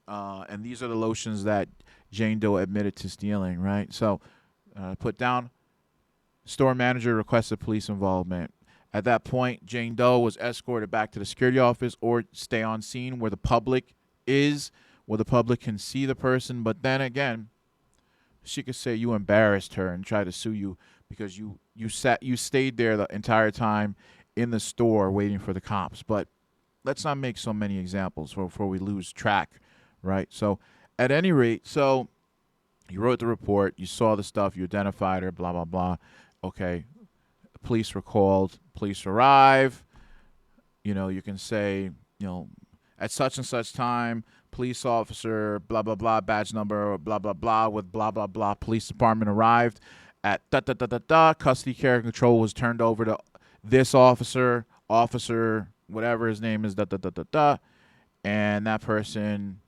and these are the lotions that Jane Doe admitted to stealing, right? So put down, store manager requested police involvement. At that point, Jane Doe was escorted back to the security office or stay on scene where the public is, where the public can see the person. But then again, she could say you embarrassed her and try to sue you because you stayed there the entire time in the store waiting for the cops. But let's not make so many examples before we lose track, right? So at any rate, so you wrote the report, you saw the stuff, you identified her, blah, blah, blah. Okay, police were called, police arrive. You can say, at such and such time, police officer, blah, blah, blah, badge number, blah, blah, blah, with blah, blah, blah, police department arrived at custody care and control was turned over to this officer, whatever his name is, and that person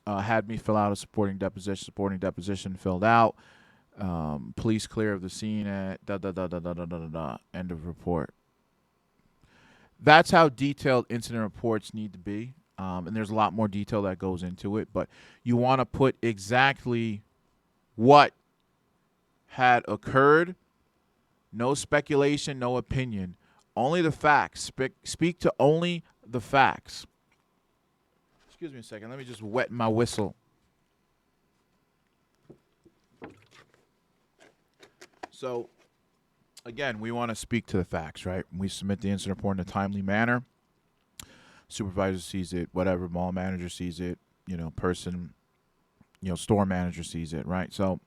had me fill out a supporting deposition filled out. Police clear of the scene at da da da da da da da da da. End of report. That's how detailed incident reports need to be. And there's a lot more detail that goes into it, but you want to put exactly what had occurred. No speculation, no opinion. Only the facts. Speak to only the facts. Excuse me a second. Let me just wet my whistle. So, again, we want to speak to the facts, right? We submit the incident report in a timely manner. Supervisor sees it, whatever, mall manager sees it, store manager sees it, right? So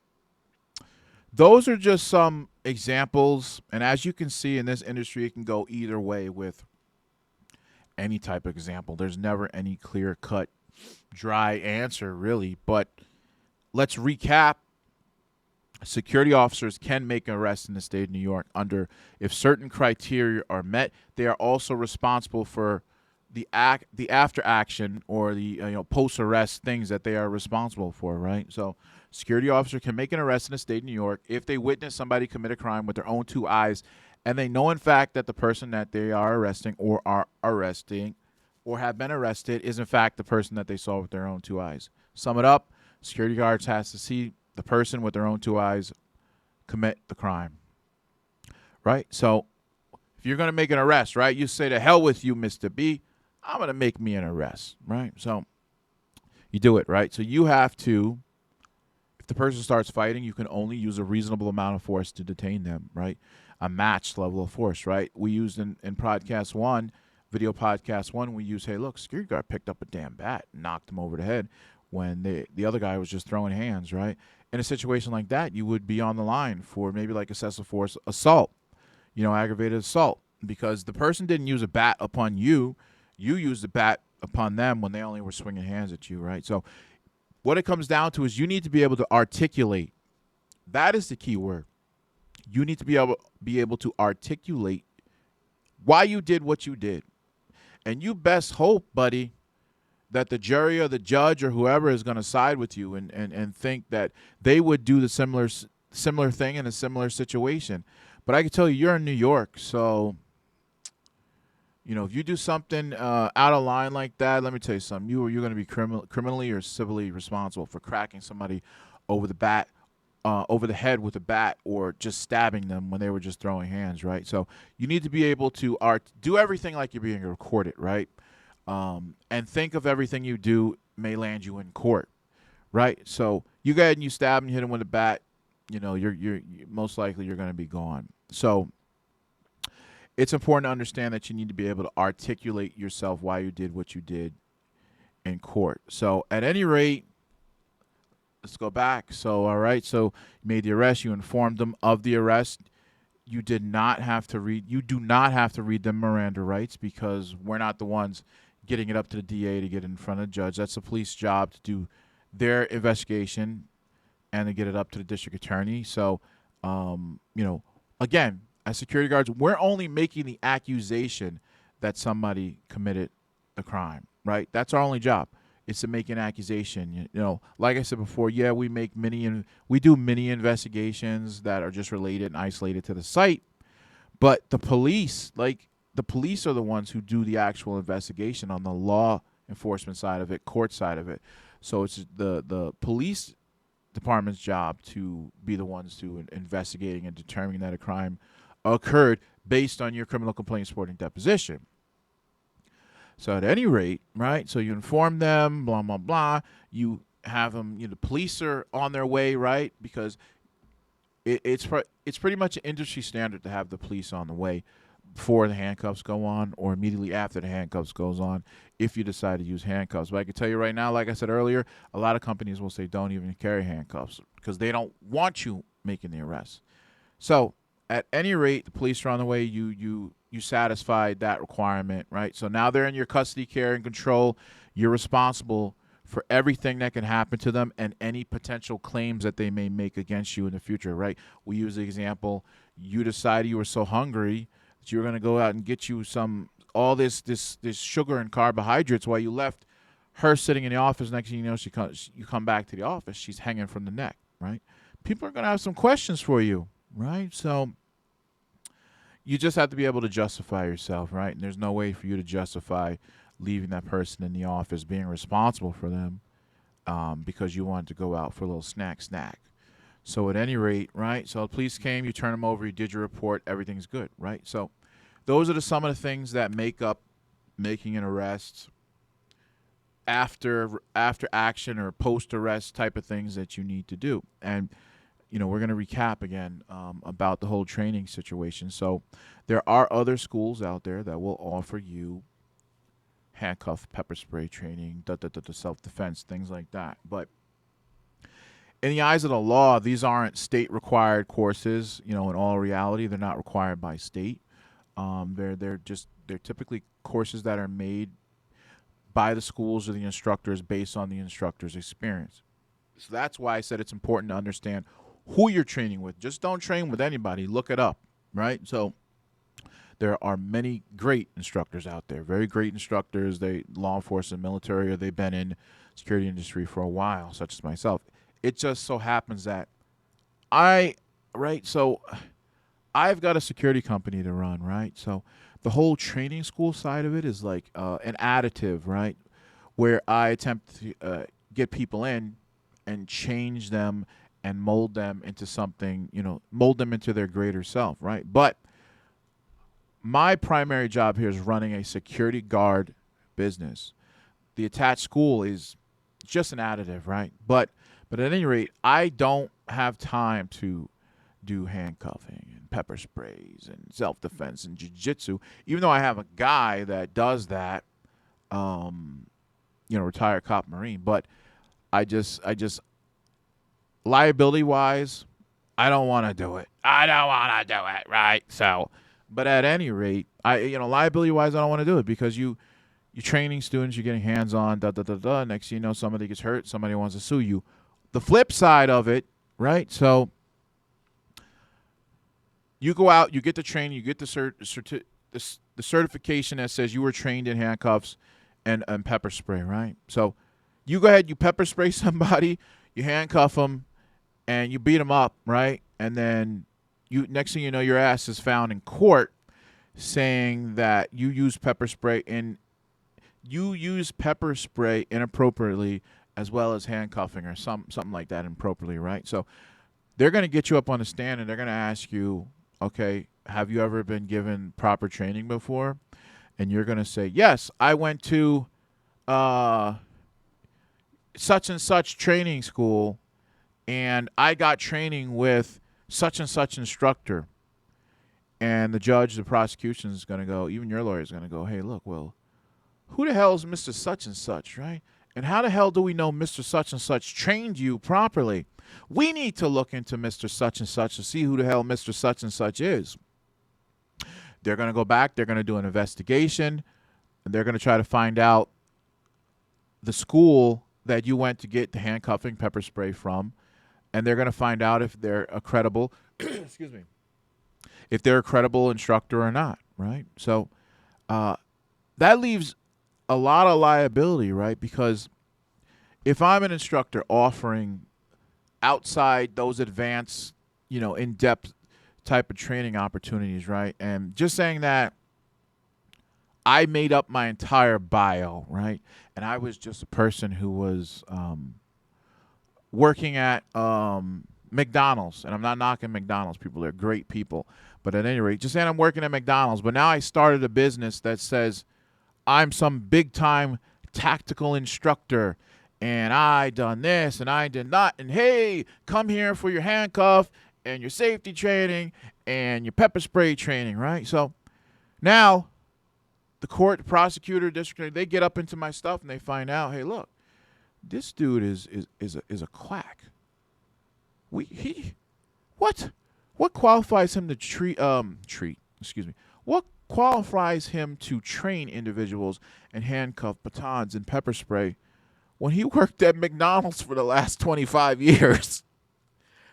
those are just some examples. And as you can see in this industry, it can go either way with any type of example. There's never any clear-cut, dry answer, really. But let's recap. Security officers can make an arrest in the state of New York if certain criteria are met. They are also responsible for the after action or the post arrest things that they are responsible for, right? So security officer can make an arrest in the state of New York if they witness somebody commit a crime with their own two eyes, and they know in fact that the person that they are arresting or have been arrested is in fact the person that they saw with their own two eyes. Sum it up, security guards has to see the person with their own two eyes commit the crime, right? So if you're going to make an arrest, right, you say, to hell with you, Mr. B, I'm going to make me an arrest, right? So you do it, right? So you have to, if the person starts fighting, you can only use a reasonable amount of force to detain them, right? A matched level of force, right? We used in podcast one, video podcast one, we used, hey, look, security guard picked up a damn bat and knocked him over the head when the other guy was just throwing hands, right? In a situation like that, you would be on the line for maybe like excessive force assault, aggravated assault, because the person didn't use a bat upon you. You used the bat upon them when they only were swinging hands at you, right? So what it comes down to is you need to be able to articulate. That is the key word. You need to be able to articulate why you did what you did. And you best hope, buddy, that the jury or the judge or whoever is going to side with you and think that they would do the similar thing in a similar situation. But I can tell you're in New York, so if you do something out of line like that, let me tell you something. You're going to be criminally or civilly responsible for cracking somebody over the head with a bat, or just stabbing them when they were just throwing hands, right? So you need to be able to do everything like you're being recorded, right? And think of everything you do may land you in court, right? So you go ahead and you stab and hit him with a bat, you're most likely you're going to be gone. So it's important to understand that you need to be able to articulate yourself why you did what you did in court. So at any rate, let's go back. So, all right. So you made the arrest. You informed them of the arrest. You do not have to read them Miranda rights, because we're not the ones getting it up to the DA to get in front of the judge. That's the police job to do their investigation and to get it up to the district attorney. So, again, as security guards, we're only making the accusation that somebody committed a crime, right? That's our only job. It's to make an accusation. Like I said before, yeah, we do many investigations that are just related and isolated to the site, but the police are the ones who do the actual investigation on the law enforcement side of it, court side of it. So it's the police department's job to be the ones to investigating and determining that a crime occurred based on your criminal complaint supporting deposition. So at any rate, right, so you inform them, blah, blah, blah. You have them, the police are on their way, right, because it's pretty much an industry standard to have the police on the way before the handcuffs go on or immediately after the handcuffs goes on if you decide to use handcuffs. But I can tell you right now, like I said earlier, a lot of companies will say don't even carry handcuffs because they don't want you making the arrest. So at any rate, the police are on the way. You satisfied that requirement, right? So now they're in your custody, care, and control. You're responsible for everything that can happen to them and any potential claims that they may make against you in the future, right? We use the example, you decided you were so hungry that you were going to go out and get you some all this sugar and carbohydrates while you left her sitting in the office. Next thing you know, you come back to the office, she's hanging from the neck, right? People are going to have some questions for you, right? So you just have to be able to justify yourself, right? And there's no way for you to justify leaving that person in the office, being responsible for them, because you wanted to go out for a little snack. So at any rate, right? So the police came, you turned them over, you did your report, everything's good, right? So those are some of the things that make up making an arrest, after action or post arrest type of things that you need to do. And we're going to recap again about the whole training situation. So there are other schools out there that will offer you handcuff, pepper spray training, self-defense, things like that. But in the eyes of the law, these aren't state-required courses. In all reality, they're not required by state. They're typically courses that are made by the schools or the instructors based on the instructor's experience. So that's why I said it's important to understand who you're training with. Just don't train with anybody. Look it up, right? So there are many great instructors out there, very great instructors. Law enforcement, military, or they've been in security industry for a while, such as myself. It just so happens that so I've got a security company to run, right? So the whole training school side of it is like an additive, right? Where I attempt to get people in and change them and mold them into something, mold them into their greater self, right? But my primary job here is running a security guard business. The attached school is just an additive, right? But at any rate, I don't have time to do handcuffing and pepper sprays and self-defense and jiu-jitsu, even though I have a guy that does that, retired cop Marine. But I just liability-wise, I don't want to do it. Right? So, but at any rate, liability-wise, I don't want to do it because you're training students, you're getting hands-on, Next thing you know, somebody gets hurt, somebody wants to sue you. The flip side of it, right? So you go out, you get the training, you get the certification that says you were trained in handcuffs and pepper spray, right? So you go ahead, you pepper spray somebody, you handcuff them, and you beat them up, right? And then next thing you know, your ass is found in court saying that you used pepper spray inappropriately, as well as handcuffing or something like that improperly, right? So they're going to get you up on the stand and they're going to ask you, okay, have you ever been given proper training before? And you're going to say, yes, I went to such and such training school and I got training with such and such instructor. And the judge, the prosecution is going to go, even your lawyer is going to go, hey, look, well, who the hell is Mr. Such and Such, right? And how the hell do we know Mr. Such and Such trained you properly? We need to look into Mr. Such and Such to see who the hell Mr. Such and Such is. They're going to go back. They're going to do an investigation. And they're going to try to find out the school that you went to get the handcuffing pepper spray from. And they're going to find out if they're a credible, if they're a credible instructor or not, right? So that leaves a lot of liability, right? Because if I'm an instructor offering outside those advanced, in-depth type of training opportunities, right? And just saying that I made up my entire bio, right? And I was just a person who was working at McDonald's. And I'm not knocking McDonald's people. They're great people. But at any rate, just saying I'm working at McDonald's. But now I started a business that says I'm some big-time tactical instructor, and I done this, and I did not, and hey, come here for your handcuff and your safety training and your pepper spray training, right? So now the court, the prosecutor, district, they get up into my stuff, and they find out, hey, look, this dude is a quack. What qualifies him to what qualifies him to train individuals and handcuff batons and pepper spray when he worked at McDonald's for the last 25 years?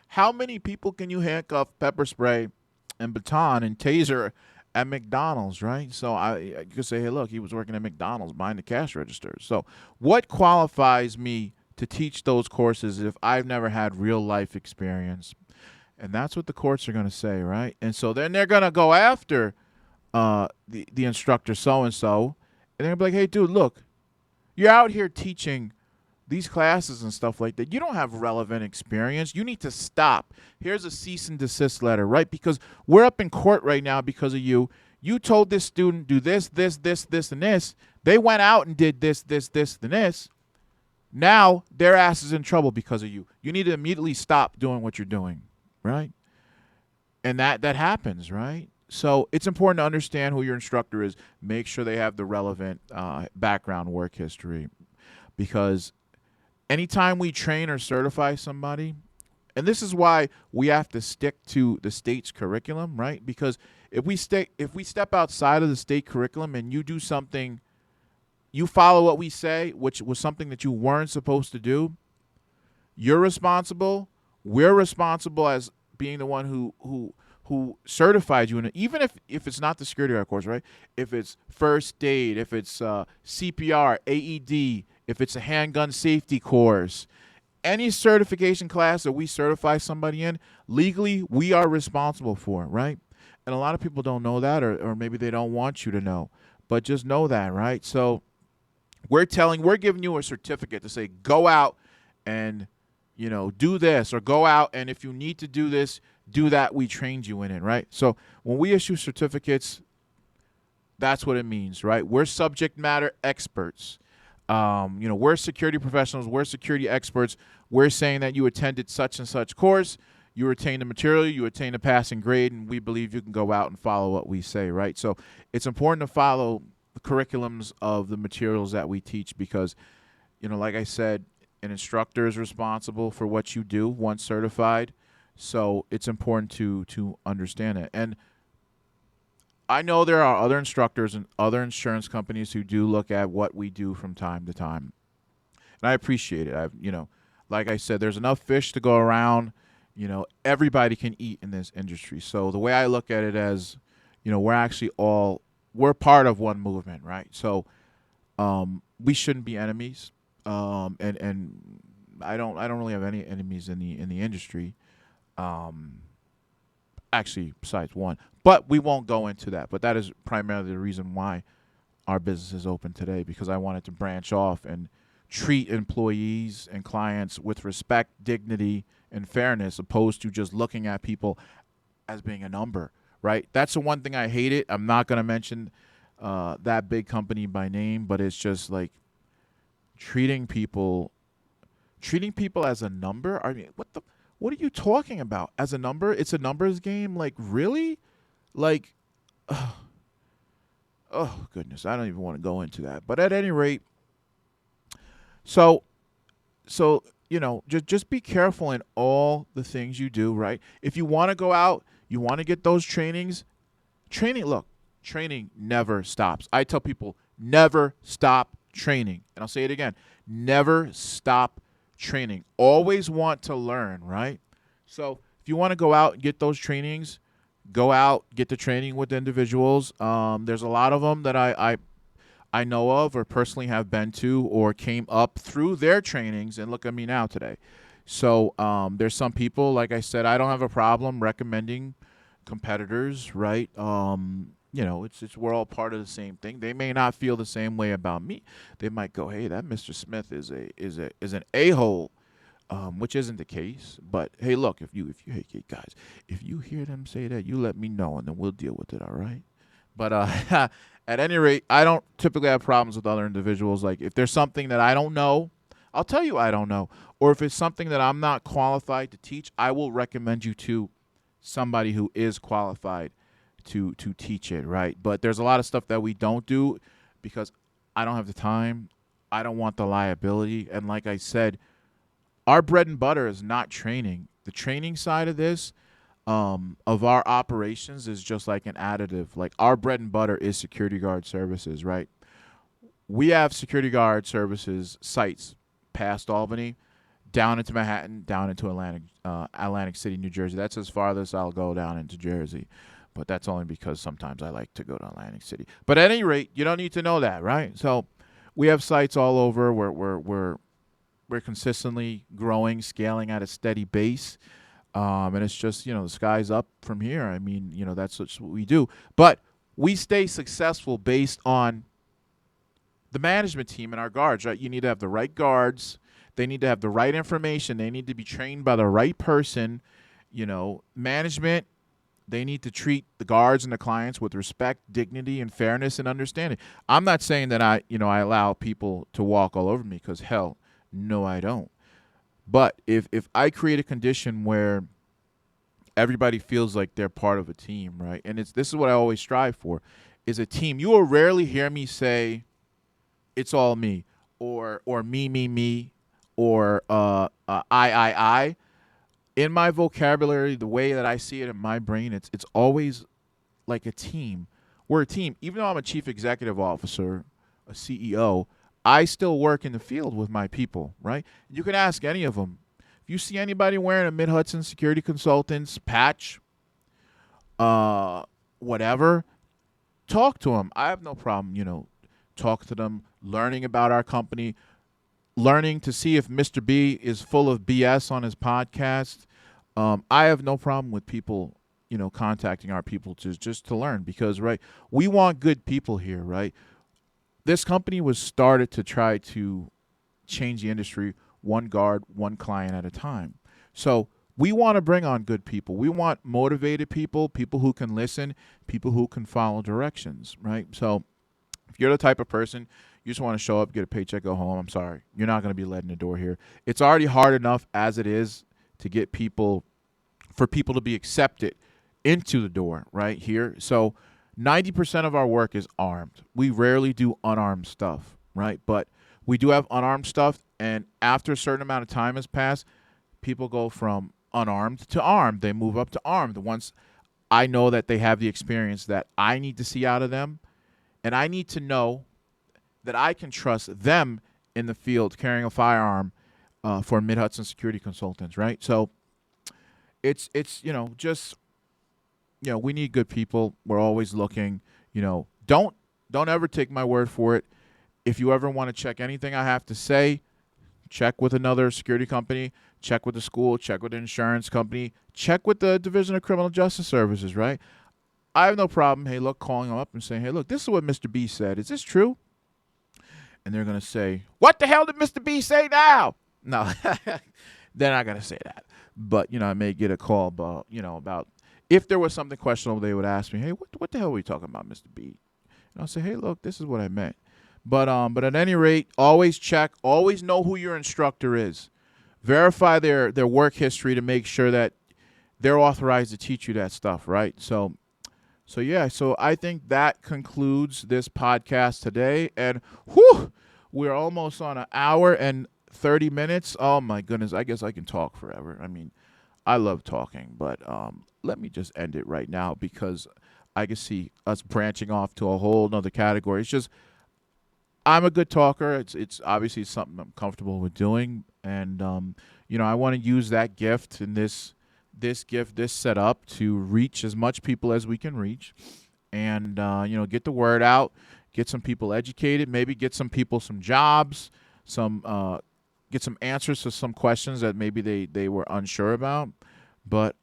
How many people can you handcuff, pepper spray, and baton and taser at McDonald's, right? So I could say, hey, look, he was working at McDonald's behind the cash register. So what qualifies me to teach those courses if I've never had real life experience? And that's what the courts are going to say, right? And so then they're going to go after the instructor so and so, and they're gonna be like, hey, dude, look, you're out here teaching these classes and stuff like that. You don't have relevant experience. You need to stop. Here's a cease and desist letter, right? Because we're up in court right now because of you. You told this student do this, this, this, this, and this. They went out and did this, this, this, and this. Now their ass is in trouble because of you. You need to immediately stop doing what you're doing, right? And that happens, right? So it's important to understand who your instructor is. Make sure they have the relevant background work history, because anytime we train or certify somebody, and this is why we have to stick to the state's curriculum, right? Because if we step outside of the state curriculum and you do something, you follow what we say, which was something that you weren't supposed to do, you're responsible. We're responsible as being the one who certified you, and even if it's not the security guard course, right? If it's first aid, if it's CPR, AED, if it's a handgun safety course, any certification class that we certify somebody in, legally we are responsible for, right? And a lot of people don't know that, or maybe they don't want you to know, but just know that, right? So we're giving you a certificate to say, go out and, do this, or go out and if you need to do this, do that. We trained you in it, right? So when we issue certificates, that's what it means, right? We're subject matter experts. We're security professionals. We're security experts. We're saying that you attended such and such course, you retained the material, you attained a passing grade, and we believe you can go out and follow what we say, right? So it's important to follow the curriculums of the materials that we teach because, like I said, an instructor is responsible for what you do once certified. So it's important to understand it. And I know there are other instructors and other insurance companies who do look at what we do from time to time. And I appreciate it. Like I said, there's enough fish to go around. Everybody can eat in this industry. So the way I look at it as, we're part of one movement, right? So we shouldn't be enemies. And I don't really have any enemies in the industry. Actually, besides one, but we won't go into that. But that is primarily the reason why our business is open today, because I wanted to branch off and treat employees and clients with respect, dignity, and fairness, opposed to just looking at people as being a number, right? That's the one thing I hated. I'm not going to mention that big company by name, but it's just like treating people as a number. I mean, what are you talking about? As a number? It's a numbers game? Like, really? Like, oh, goodness. I don't even want to go into that. But at any rate, so just be careful in all the things you do, right? If you want to go out, you want to get those trainings, training never stops. I tell people, never stop training. And I'll say it again, never stop training. Always want to learn, right? So if you want to go out and get those trainings, go out, get the training with individuals. There's a lot of them that I know of or personally have been to or came up through their trainings, and look at me now today. So there's some people, like I said, I don't have a problem recommending competitors, right? It's we're all part of the same thing. They may not feel the same way about me. They might go, "Hey, that Mr. Smith is an a-hole," which isn't the case. But hey, look, hey guys, if you hear them say that, you let me know, and then we'll deal with it. All right. But at any rate, I don't typically have problems with other individuals. Like if there's something that I don't know, I'll tell you I don't know. Or if it's something that I'm not qualified to teach, I will recommend you to somebody who is qualified to teach it, right? But there's a lot of stuff that we don't do because I don't have the time. I don't want the liability. And like I said, our bread and butter is not training. The training side of this, of our operations is just like an additive. Like our bread and butter is security guard services, right? We have security guard services sites past Albany, down into Manhattan, down into Atlantic City, New Jersey. That's as farthest I'll go down into Jersey. but that's only because sometimes I like to go to Atlantic City. But at any rate, you don't need to know that, right? So we have sites all over. We're consistently growing, scaling at a steady base. And it's just, the sky's up from here. I mean, that's what we do. But we stay successful based on the management team and our guards, right? You need to have the right guards. They need to have the right information. They need to be trained by the right person. Management, they need to treat the guards and the clients with respect, dignity, and fairness and understanding. I'm not saying that I allow people to walk all over me, because hell, no, I don't. But if I create a condition where everybody feels like they're part of a team, right? And this is what I always strive for, is a team. You will rarely hear me say, it's all me, or me, or I. In my vocabulary, the way that I see it in my brain, it's always like a team. We're a team. Even though I'm a chief executive officer, a CEO, I still work in the field with my people, right? You can ask any of them. If you see anybody wearing a Mid-Hudson Security Consultants patch, whatever, talk to them. I have no problem, talk to them, learning about our company, learning to see if Mr. B is full of BS on his podcast. I have no problem with people, contacting our people just to learn, because, right, we want good people here, right? This company was started to try to change the industry one guard, one client at a time. So we want to bring on good people. We want motivated people, people who can listen, people who can follow directions, right? So if you're the type of person, you just want to show up, get a paycheck, go home, I'm sorry. You're not going to be let in the door here. It's already hard enough as it is to get people, for people to be accepted into the door, right here. So 90% of our work is armed. We rarely do unarmed stuff, right? But we do have unarmed stuff, and after a certain amount of time has passed, people go from unarmed to armed. They move up to armed once I know that they have the experience that I need to see out of them, and I need to know that I can trust them in the field carrying a firearm for Mid-Hudson Security Consultants, right? So it's just, we need good people. We're always looking. Don't ever take my word for it. If you ever want to check anything I have to say, check with another security company, check with the school, check with the insurance company, check with the Division of Criminal Justice Services, right? I have no problem, hey, look, calling them up and saying, hey, look, this is what Mr. B said. Is this true? And they're going to say, what the hell did Mr. B say now? No, they're not going to say that. But, I may get a call about, about if there was something questionable, they would ask me, hey, what the hell were you talking about, Mr. B? And I'll say, hey, look, this is what I meant. But at any rate, always check, always know who your instructor is. Verify their work history to make sure that they're authorized to teach you that stuff, right? So I think that concludes this podcast today. And we're almost on an hour and 30 minutes. Oh, my goodness. I guess I can talk forever. I mean, I love talking, but let me just end it right now, because I can see us branching off to a whole nother category. It's just, I'm a good talker. It's obviously something I'm comfortable with doing. And, I want to use that gift and this setup to reach as much people as we can reach, and, get the word out, get some people educated, maybe get some people some jobs, get some answers to some questions that maybe they were unsure about. But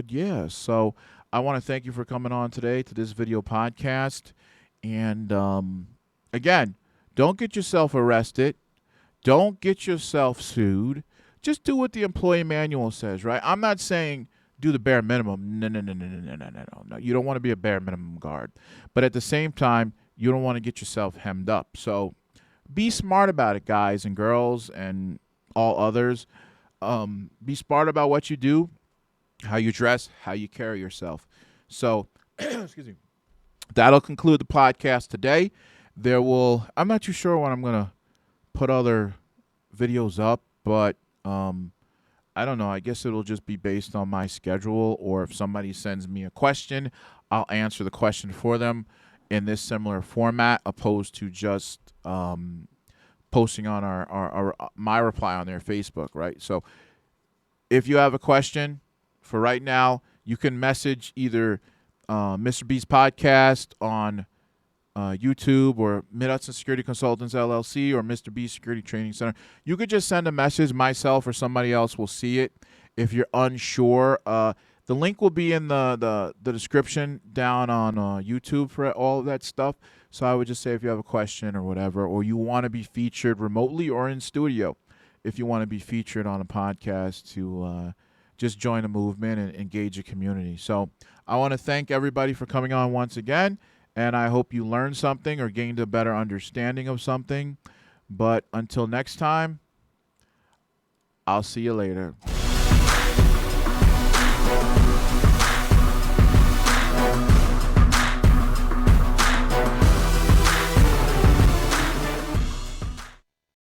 yeah, so I want to thank you for coming on today to this video podcast. And, again, don't get yourself arrested. Don't get yourself sued. Just do what the employee manual says, right? I'm not saying do the bare minimum. No. You don't want to be a bare minimum guard. But at the same time, you don't want to get yourself hemmed up. So be smart about it, guys and girls and all others. Be smart about what you do, how you dress, how you carry yourself. So, excuse me. That'll conclude the podcast today. I'm not too sure when I'm going to put other videos up, but I don't know. I guess it'll just be based on my schedule, or if somebody sends me a question, I'll answer the question for them in this similar format, opposed to just posting on my reply on their Facebook, right? So if you have a question, for right now, you can message either Mr. B's podcast on YouTube, or Mid-Hudson Security Consultants LLC, or Mr. B Security Training Center. You could just send a message. Myself or somebody else will see it if you're unsure. The link will be in the description down on YouTube for all of that stuff. So I would just say if you have a question or whatever, or you want to be featured remotely or in studio, if you want to be featured on a podcast, to just join the movement and engage the community. So I want to thank everybody for coming on once again. And I hope you learned something or gained a better understanding of something. But until next time, I'll see you later.